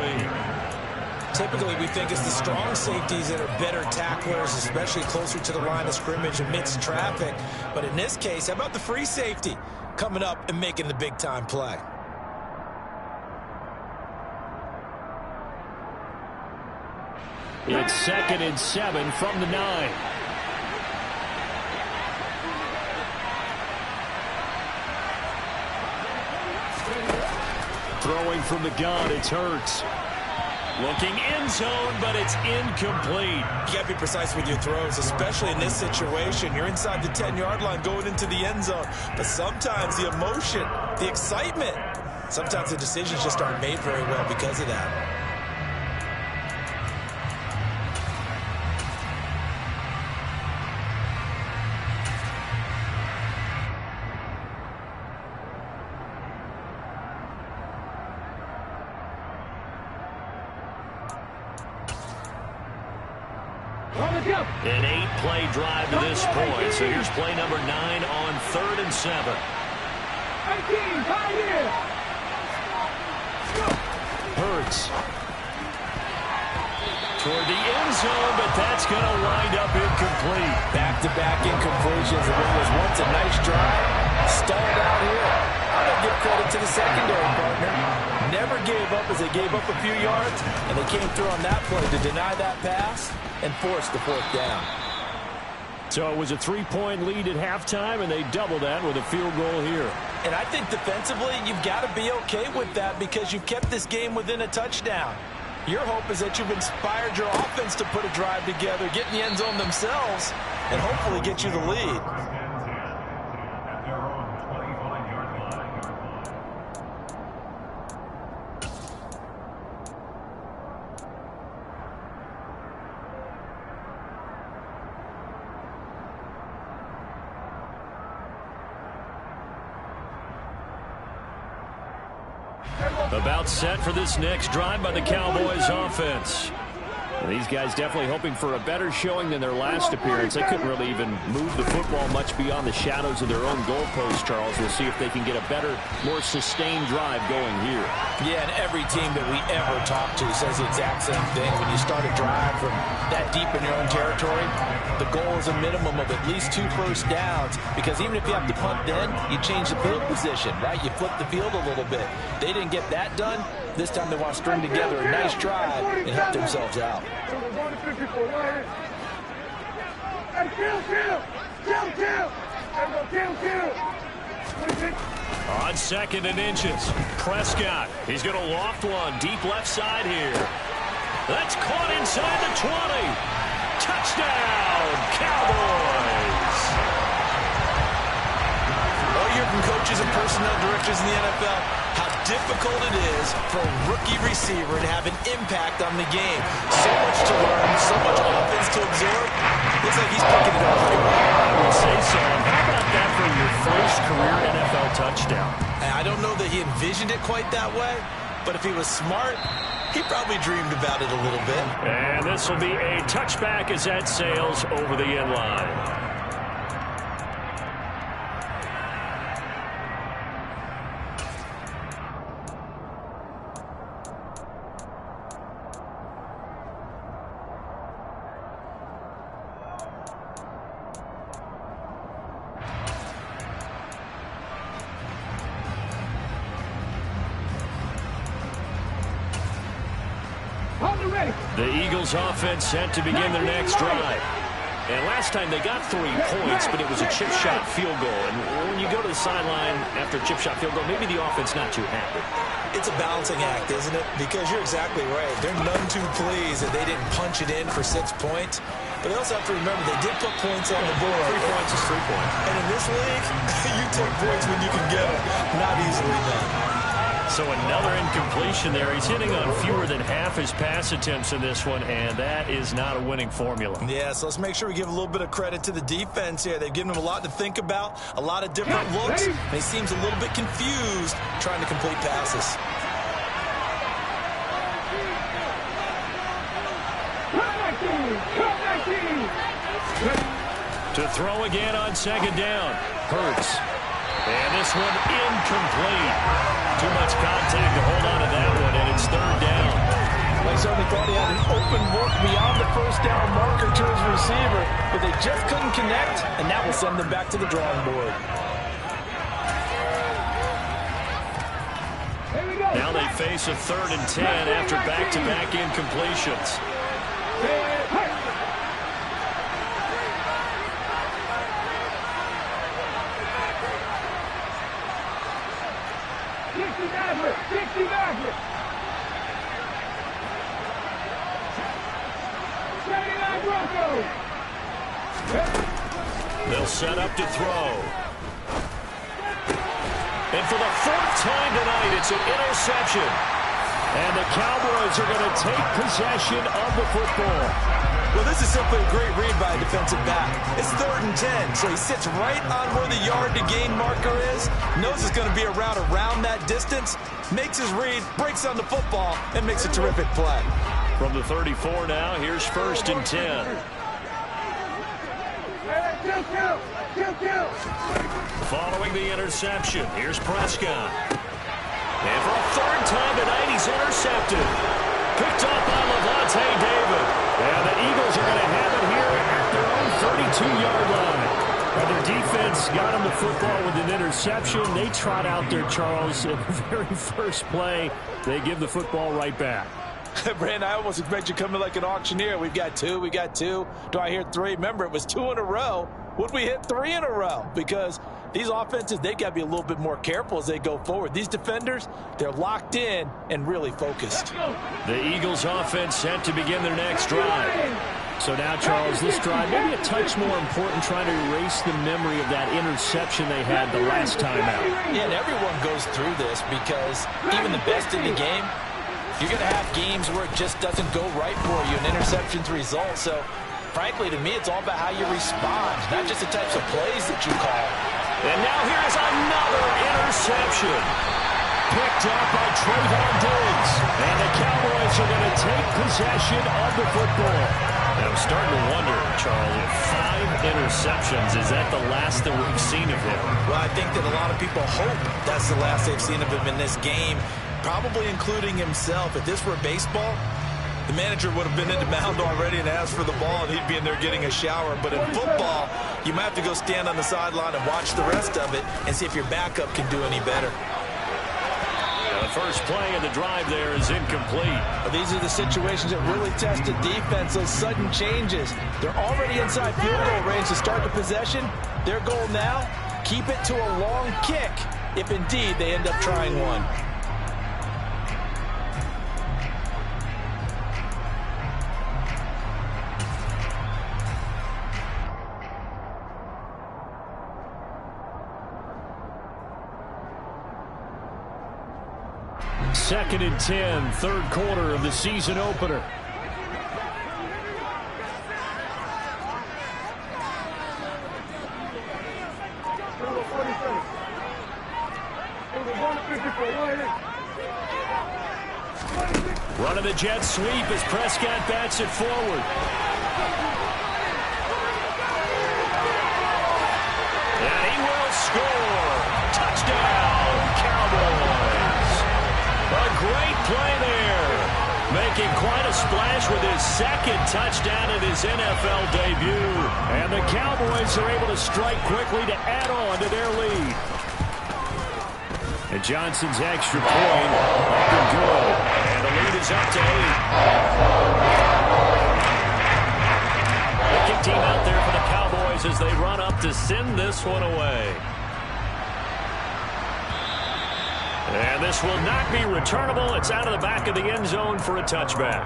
Typically, we think it's the strong safeties that are better tacklers, especially closer to the line of scrimmage amidst traffic. But in this case, how about the free safety coming up and making the big-time play? It's 2nd and 7 from the 9. Throwing from the gun, it's Hurts. Looking end zone, but it's incomplete. You got to be precise with your throws, especially in this situation. You're inside the 10-yard line going into the end zone. But sometimes the emotion, the excitement, sometimes the decisions just aren't made very well because of that. An 8-play drive to this point. So here's play number 9 on 3rd and 7. 18, right here. Hurts. Toward the end zone, but that's going to wind up incomplete. Back-to-back incompletions, and it was once a nice drive. Stalled out here. I'm going to give credit to the secondary partner. Never gave up as they gave up a few yards, and they came through on that play to deny that pass and force the 4th down. So it was a 3-point lead at halftime, and they doubled that with a field goal here. And I think defensively, you've got to be okay with that because you've kept this game within a touchdown. Your hope is that you've inspired your offense to put a drive together, get in the end zone themselves, and hopefully get you the lead. About set for this next drive by the Cowboys offense. These guys definitely hoping for a better showing than their last appearance. They couldn't really even move the football much beyond the shadows of their own goalpost, Charles. We'll see if they can get a better, more sustained drive going here. Yeah, and every team that we ever talk to says the exact same thing. When you start a drive from that deep in your own territory, the goal is a minimum of at least 2 first downs, because even if you have to punt then, you change the field position, right? You flip the field a little bit. They didn't get that done. This time they want to string together a nice drive and help themselves out. On 2nd and inches, Prescott. He's going to loft one deep left side here. That's caught inside the 20. Touchdown, Cowboys. All year from coaches and personnel directors in the NFL, how difficult it is for a rookie receiver to have an impact on the game. So much to learn, so much offense to absorb. Looks like he's picking it up pretty well. I would say so. How about that for your first career NFL touchdown? I don't know that he envisioned it quite that way, but if he was smart, he probably dreamed about it a little bit. And this will be a touchback as that sails over the end line. The Eagles offense set to begin their next drive. And last time they got 3 points, but it was a chip shot field goal. And when you go to the sideline after a chip shot field goal, maybe the offense not too happy. It's a balancing act, isn't it? Because you're exactly right. They're none too pleased that they didn't punch it in for 6 points. But they also have to remember they did put points on the board. 3 points is 3 points. And in this league, you take points when you can get them. Not easily done. So another incompletion there. He's hitting on fewer than half his pass attempts in this one, and that is not a winning formula. Yeah, so let's make sure we give a little bit of credit to the defense here. They've given him a lot to think about, a lot of different looks, and he seems a little bit confused trying to complete passes. To throw again on 2nd down. Hurts. And this one incomplete. Too much contact to hold on to that one, and it's 3rd down. They certainly thought he had an open look beyond the first down marker to his receiver, but they just couldn't connect, and that will send them back to the drawing board. Now they face a 3rd and 10 after back-to-back incompletions. They'll set up to throw. And for the 4th time tonight, it's an interception. And the Cowboys are going to take possession of the football. Well, this is simply a great read by a defensive back. It's 3rd and 10, so he sits right on where the yard-to-gain marker is, knows it's going to be a route around that distance, makes his read, breaks on the football, and makes a terrific play. From the 34 now, here's 1st and 10. Following the interception, here's Prescott. And for a 3rd time tonight, he's intercepted. Picked up by Levante David. And the Eagles are going to have it here at their own 32-yard line. And their defense got him the football with an interception. They trot out there, Charles, in the very first play. They give the football right back. Brandon, I almost expect you coming like an auctioneer. We've got 2, we got 2. Do I hear 3? Remember, it was 2 in a row. Would we hit 3 in a row? Because these offenses, they got to be a little bit more careful as they go forward. These defenders, they're locked in and really focused. The Eagles offense set to begin their next drive. So now, Charles, this drive maybe a touch more important, trying to erase the memory of that interception they had the last time out. Yeah, and everyone goes through this because even the best in the game, you're going to have games where it just doesn't go right for you, and interceptions result. So, frankly, to me, it's all about how you respond, not just the types of plays that you call. And now here's another interception. Picked up by Trayvon Diggs. And the Cowboys Cowboys are going to take possession of the football. And I'm starting to wonder, Charles, if 5 interceptions, is that the last that we've seen of him? Well, I think that a lot of people hope that's the last they've seen of him in this game, probably including himself. If this were baseball, the manager would have been in the mound already and asked for the ball, and he'd be in there getting a shower. But in football, you might have to go stand on the sideline and watch the rest of it and see if your backup can do any better. The first play of the drive there is incomplete. These are the situations that really test the defense, those sudden changes. They're already inside field goal range to start the possession. Their goal now, keep it to a long kick, if indeed they end up trying one. Second and 10, third quarter of the season opener. Running the jet sweep as Prescott bats it forward. And he will score. Touchdown, Cowboys. A great play there. Making quite a splash with his second touchdown in his NFL debut. And the Cowboys are able to strike quickly to add on to their lead. And Johnson's extra point up and good. And the lead is up to 8. The kick team out there for the Cowboys as they run up to send this one away. And this will not be returnable. It's out of the back of the end zone for a touchback.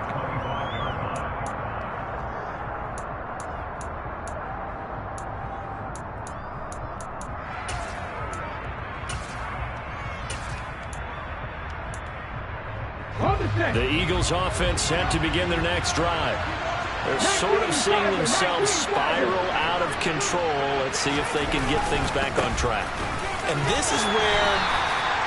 The Eagles offense set to begin their next drive. They're sort of seeing themselves spiral out of control. Let's see if they can get things back on track. And this is where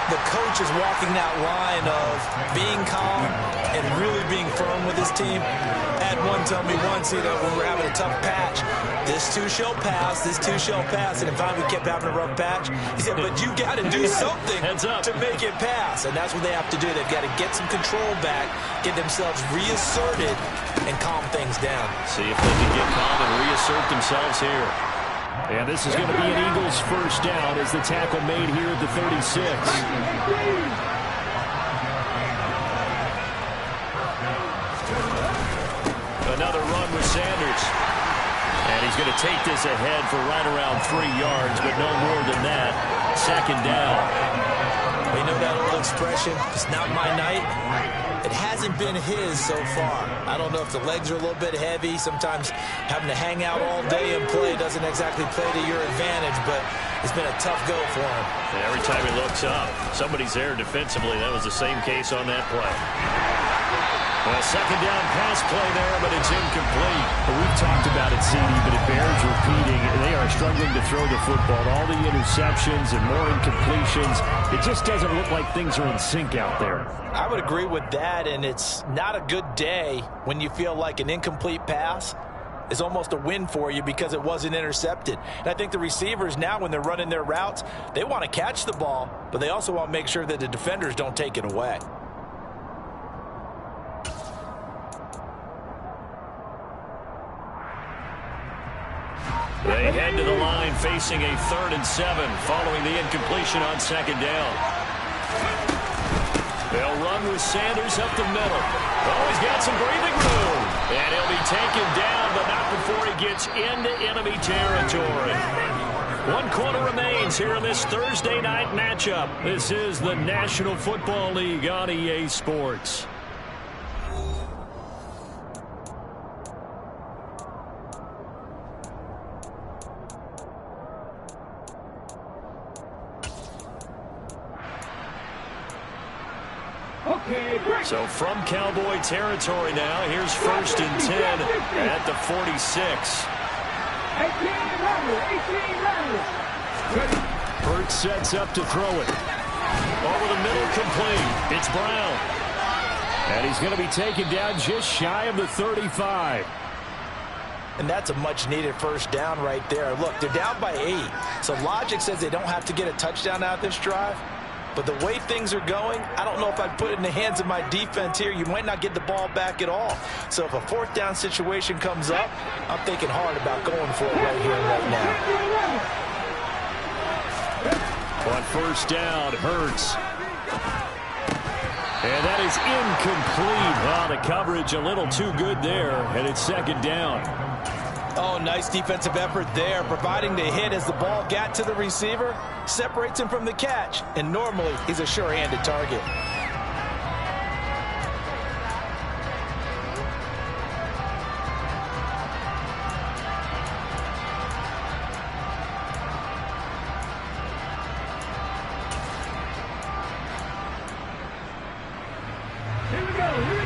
the coach is walking that line of being calm and really being firm with his team. I had one tell me once, when we're having a tough patch, this too shall pass, this too shall pass. And in fact, we kept having a rough patch. He said, but you got to do something to make it pass. And that's what they have to do. They've got to get some control back, get themselves reasserted, and calm things down. See if they can get calm and reassert themselves here. And this is going to be an Eagles first down as the tackle made here at the 36. Another run with Sanders. And he's going to take this ahead for right around 3 yards, but no more than that. Second down. You know that old expression, it's not my night? It hasn't been his so far. I don't know if the legs are a little bit heavy. Sometimes having to hang out all day and play doesn't exactly play to your advantage, but it's been a tough go for him. And every time he looks up, somebody's there defensively. That was the same case on that play. Well, second down pass play there, but it's incomplete. Well, we've talked about it, CD, but it bears repeating. They are struggling to throw the football. All the interceptions and more incompletions. It just doesn't look like things are in sync out there. I would agree with that, and it's not a good day when you feel like an incomplete pass is almost a win for you because it wasn't intercepted. And I think the receivers now, when they're running their routes, they want to catch the ball, but they also want to make sure that the defenders don't take it away. They head to the line facing a 3rd and 7 following the incompletion on second down. They'll run with Sanders up the middle. Oh, he's got some breathing room. And he'll be taken down, but not before he gets into enemy territory. 1 quarter remains here in this Thursday night matchup. This is the National Football League on EA Sports. So from Cowboy territory now, here's 1st and 10 at the 46. Hurts sets up to throw it. Over the middle, complete. It's Brown. And he's going to be taken down just shy of the 35. And that's a much-needed first down right there. Look, they're down by 8. So logic says they don't have to get a touchdown out of this drive. But the way things are going, I don't know if I'd put it in the hands of my defense here. You might not get the ball back at all. So if a fourth down situation comes up, I'm thinking hard about going for it right here and right now. On first down, Hurts. And that is incomplete. Well, the coverage a little too good there, and it's second down. Oh, nice defensive effort there, providing the hit as the ball got to the receiver, separates him from the catch, and normally he's a sure-handed target.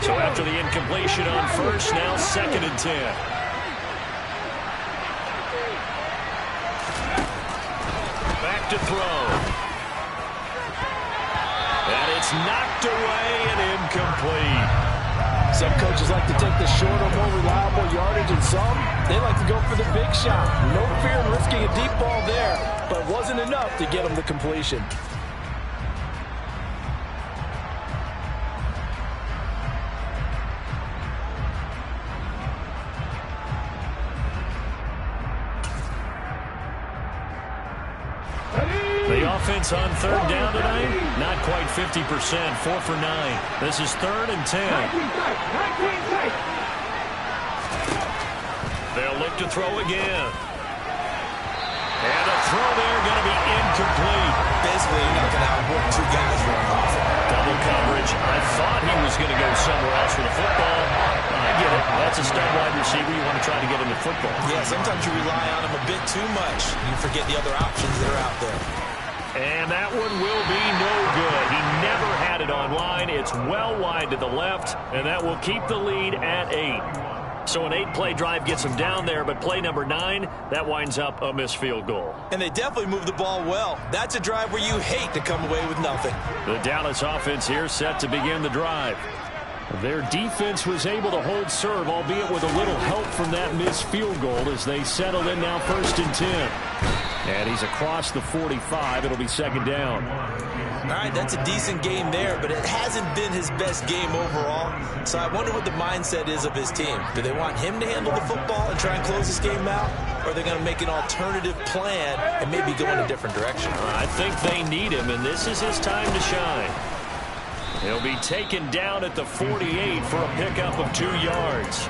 So after the incompletion on first, now second and 10. To throw. And it's knocked away and incomplete. Some coaches like to take the shorter, more reliable yardage, and some, they like to go for the big shot. No fear in risking a deep ball there, but it wasn't enough to get them the completion. The offense on third down tonight, not quite 50%, 4 for 9. This is third and 10. They'll look to throw again. And a throw there going to be incomplete. Basically, you're not going to outwork two guys running off. Double coverage. I thought he was going to go somewhere else with the football. I get it. That's a stud wide receiver. You want to try to get him the football. Yeah, sometimes you rely on him a bit too much. You forget the other options that are out there. And that one will be no good. He never had it on line. It's well wide to the left, and that will keep the lead at 8. So an 8-play drive gets him down there, but play number 9, that winds up a missed field goal. And they definitely moved the ball well. That's a drive where you hate to come away with nothing. The Dallas offense here set to begin the drive. Their defense was able to hold serve, albeit with a little help from that missed field goal as they settled in now first and 10. And he's across the 45. It'll be second down. All right, that's a decent game there, but it hasn't been his best game overall. So I wonder what the mindset is of his team. Do they want him to handle the football and try and close this game out? Or are they going to make an alternative plan and maybe go in a different direction? I think they need him, and this is his time to shine. He'll be taken down at the 48 for a pickup of 2 yards.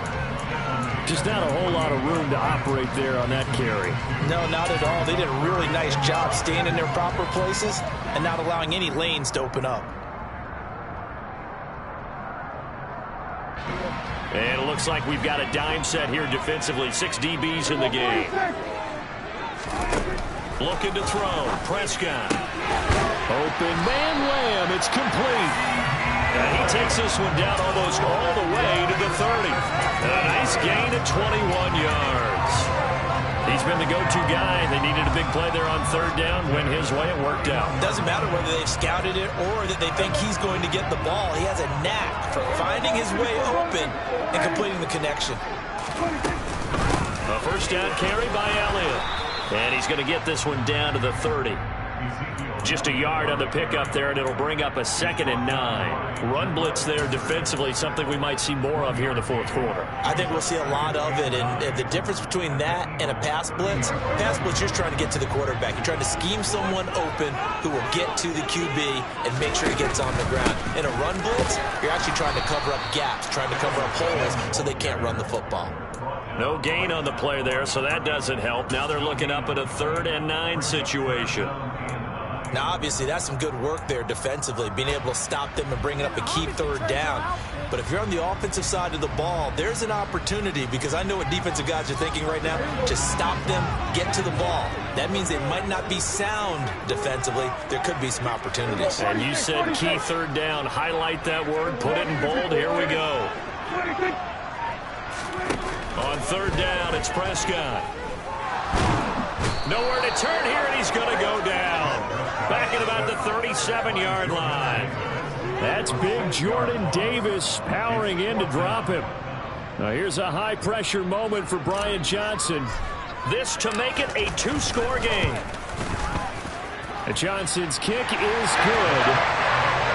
Just not a whole lot of room to operate there on that carry. No, not at all. They did a really nice job staying in their proper places and not allowing any lanes to open up. And it looks like we've got a dime set here defensively. 6 DBs in the game. Looking to throw. Prescott. Open man Lamb. It's complete. And he takes this one down almost all the way to the 30. And a nice gain of 21 yards. He's been the go-to guy. They needed a big play there on third down. Went his way. It worked out. Doesn't matter whether they've scouted it or that they think he's going to get the ball. He has a knack for finding his way open and completing the connection. A first down carry by Elliott. And he's going to get this one down to the 30. Just a yard on the pickup there, and it'll bring up a 2nd and 9. Run blitz there defensively, something we might see more of here in the fourth quarter. I think we'll see a lot of it, and the difference between that and a pass blitz, you're just trying to get to the quarterback. You're trying to scheme someone open who will get to the QB and make sure he gets on the ground. In a run blitz, you're actually trying to cover up gaps, trying to cover up holes so they can't run the football. No gain on the play there, so that doesn't help. Now they're looking up at a 3rd and 9 situation. Now, obviously, that's some good work there defensively, being able to stop them and bring it up a key 3rd down. But if you're on the offensive side of the ball, there's an opportunity, because I know what defensive guys are thinking right now. Just stop them, get to the ball. That means they might not be sound defensively. There could be some opportunities. And you said key 3rd down. Highlight that word. Put it in bold. Here we go. On 3rd down, it's Prescott. Nowhere to turn here, and he's going to go down. Back at about the 37-yard line. That's big Jordan Davis powering in to drop him. Now here's a high-pressure moment for Brian Johnson. This to make it a two-score game. Johnson's kick is good.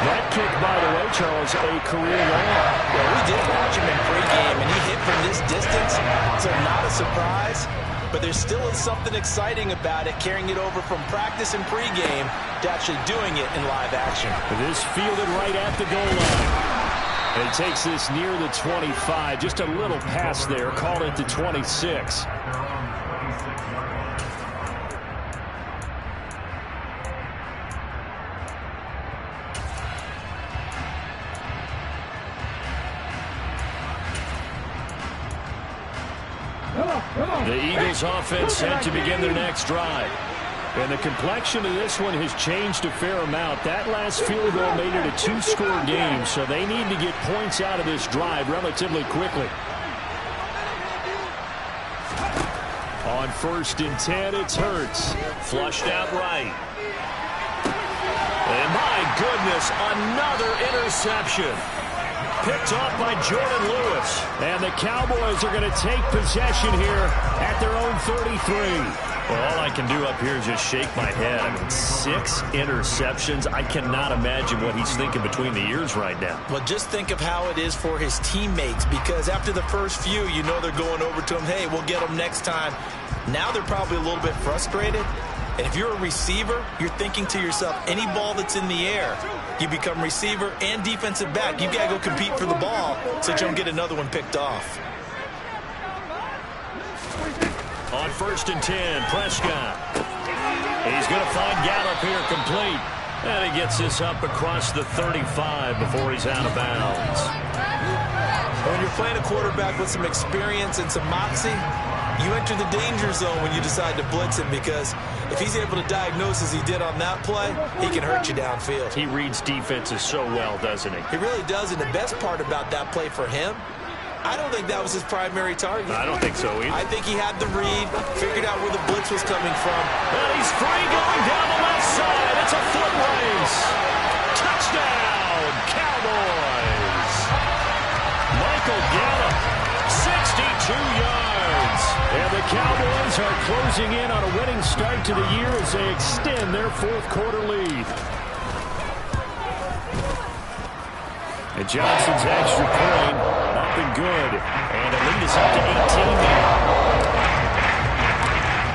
That kick, by the way, Charles, a career long. Well, we did watch him in pregame, and he hit from this distance, so not a surprise. But there still is something exciting about it, carrying it over from practice and pregame to actually doing it in live action. This fielded right at the goal line. And he takes this near the 25. Just a little pass there. Call it the 26. The Eagles offense set to begin their next drive. And the complexion of this one has changed a fair amount. That last field goal made it a two-score game, so they need to get points out of this drive relatively quickly. On 1st and 10, it's Hurts. Flushed out right. And my goodness, another interception. Picked off by Jordan Lewis. And the Cowboys are going to take possession here at their own 33. Well, all I can do up here is just shake my head. I mean, 6 interceptions. I cannot imagine what he's thinking between the ears right now. Well, just think of how it is for his teammates, because after the first few, you know they're going over to him, hey, we'll get them next time. Now they're probably a little bit frustrated. And if you're a receiver, you're thinking to yourself, any ball that's in the air, you become receiver and defensive back. You've got to go compete for the ball so that you don't get another one picked off. On 1st and 10, Prescott. He's going to find Gallup here complete. And he gets this up across the 35 before he's out of bounds. When you're playing a quarterback with some experience and some moxie, you enter the danger zone when you decide to blitz him, because if he's able to diagnose as he did on that play, he can hurt you downfield. He reads defenses so well, doesn't he? He really does, and the best part about that play for him, I don't think that was his primary target. I don't think so either. I think he had the read, figured out where the blitz was coming from. And he's free going down the left side. It's a foot race. Touchdown, Cowboys. Michael Gallup, 62 yards. And the Cowboys are closing in on a winning start to the year as they extend their 4th quarter lead. And Johnson's extra point up and good. And the lead is up to 18 now.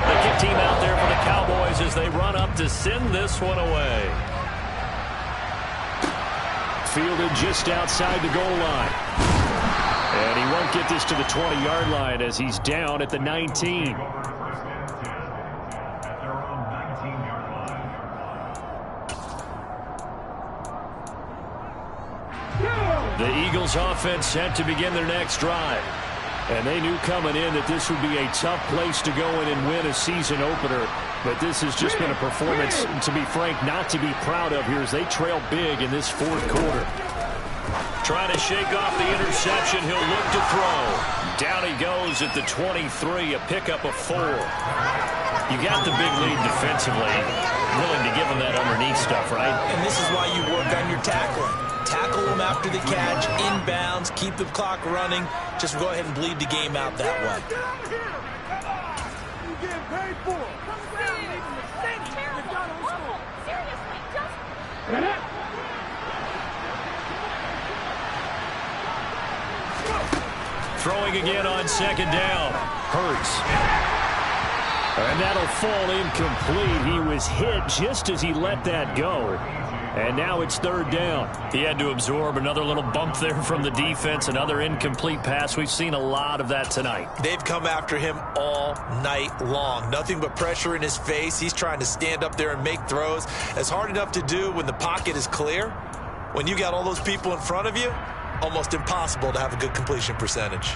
The kick team out there for the Cowboys as they run up to send this one away. Fielded just outside the goal line. And he won't get this to the 20-yard line as he's down at the 19. The Eagles offense set to begin their next drive. And they knew coming in that this would be a tough place to go in and win a season opener. But this has just been a performance, to be frank, not to be proud of here as they trail big in this 4th quarter. Trying to shake off the interception. He'll look to throw. Down he goes at the 23, a pickup of 4. You got the big lead defensively. Willing to give him that underneath stuff, right? And this is why you work on your tackling. Tackle them after the catch, inbounds, keep the clock running. Just go ahead and bleed the game out that way. You getting paid for it. Throwing again on 2nd down. Hurts. And that'll fall incomplete. He was hit just as he let that go. And now it's 3rd down. He had to absorb another little bump there from the defense. Another incomplete pass. We've seen a lot of that tonight. They've come after him all night long. Nothing but pressure in his face. He's trying to stand up there and make throws. It's hard enough to do when the pocket is clear. When you got all those people in front of you, almost impossible to have a good completion percentage.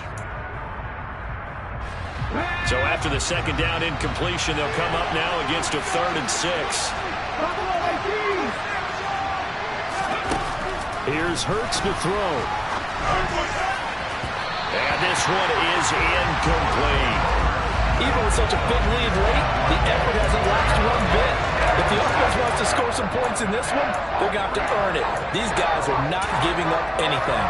So after the 2nd down incompletion, they'll come up now against a 3rd and 6. Here's Hurts to throw. And this one is incomplete. Even with such a big lead late, the effort hasn't lapsed one bit. If the offense wants to score some points in this one, they're going to have to earn it. These guys are not giving up anything.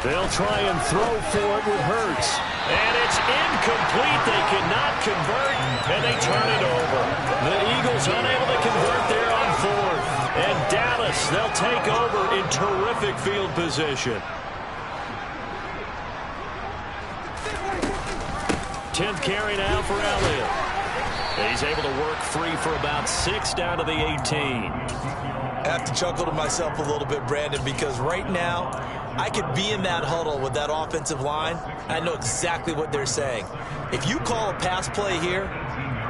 They'll try and throw for it with Hurts. And it's incomplete. They cannot convert, and they turn it over. The Eagles unable to convert there on fourth. And Dallas, they'll take over in terrific field position. 10th carry now for Elliott. He's able to work free for about 6 down to the 18. I have to chuckle to myself a little bit, Brandon, because right now I could be in that huddle with that offensive line. I know exactly what they're saying. If you call a pass play here,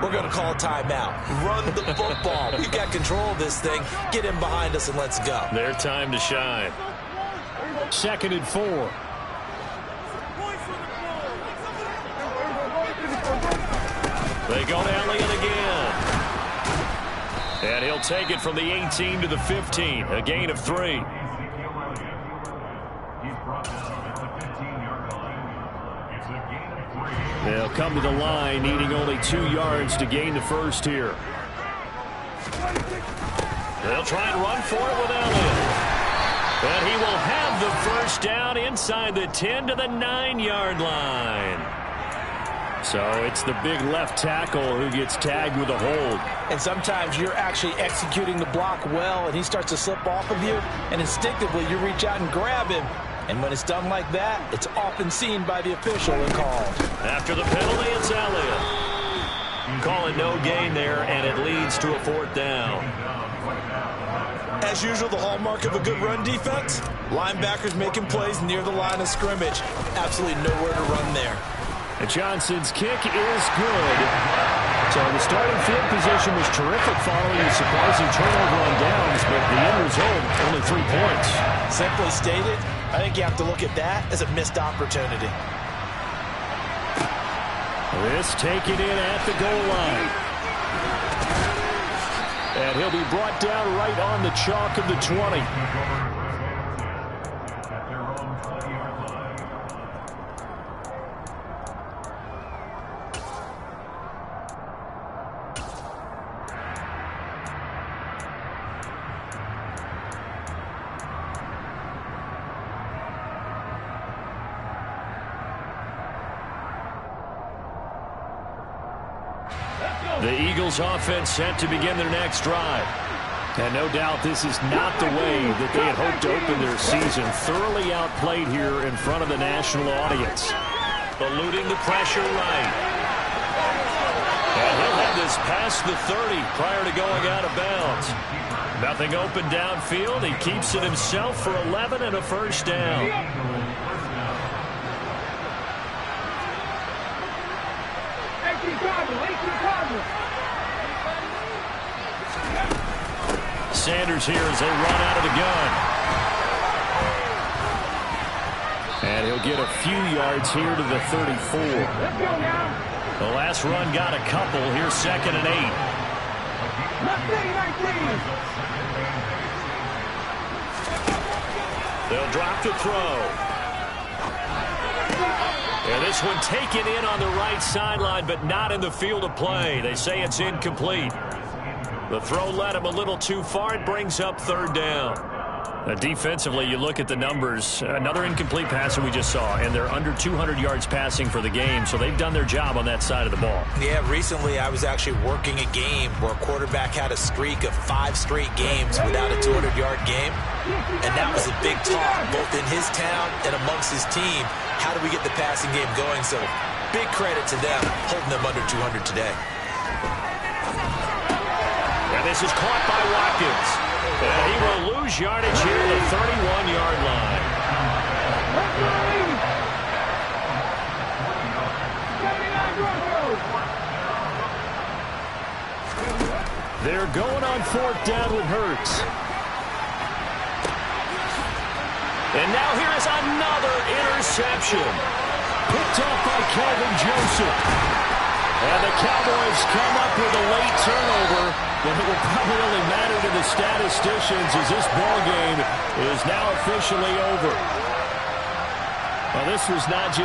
we're going to call a timeout. Run the football. We've got control of this thing. Get in behind us and let's go. Their time to shine. 2nd and 4. They go to Elliott again. And he'll take it from the 18 to the 15. A gain of 3. They'll come to the line, needing only 2 yards to gain the first here. They'll try and run for it with Elliott. And he will have the first down inside the 10 to the 9-yard line. So it's the big left tackle who gets tagged with a hold. And sometimes you're actually executing the block well, and he starts to slip off of you, and instinctively you reach out and grab him. And when it's done like that, it's often seen by the official and called. After the penalty, it's Elliott. Calling no gain there, and it leads to a 4th down. As usual, the hallmark of a good run defense, linebackers making plays near the line of scrimmage. Absolutely nowhere to run there. And Johnson's kick is good. So the starting field position was terrific following a surprising turnover on downs, but the end result, only 3 points. Simply stated, I think you have to look at that as a missed opportunity. This taken in at the goal line. And he'll be brought down right on the chalk of the 20. The Eagles offense set to begin their next drive. And no doubt this is not the way that they had hoped to open their season. Thoroughly outplayed here in front of the national audience. Eluding the pressure right. And he'll have this past the 30 prior to going out of bounds. Nothing open downfield. He keeps it himself for 11 and a first down. Sanders here as they run out of the gun. And he'll get a few yards here to the 34. The last run got a couple. Here's 2nd and 8. They'll drop to throw. And this one taken in on the right sideline, but not in the field of play. They say it's incomplete. The throw led him a little too far. It brings up 3rd down. Defensively, you look at the numbers. Another incomplete passer we just saw, and they're under 200 yards passing for the game, so they've done their job on that side of the ball. Yeah, recently I was actually working a game where a quarterback had a streak of 5 straight games without a 200-yard game, and that was a big talk, both in his town and amongst his team. How do we get the passing game going? So big credit to them, holding them under 200 today. And this is caught by Watkins. And he will lose yardage here at the 31-yard line. They're going on 4th down with Hurts. And now here is another interception. Picked off by Calvin Joseph. And the Cowboys come up with a late turnover. But it will probably only matter to the statisticians as this ball game is now officially over. Well, this was not just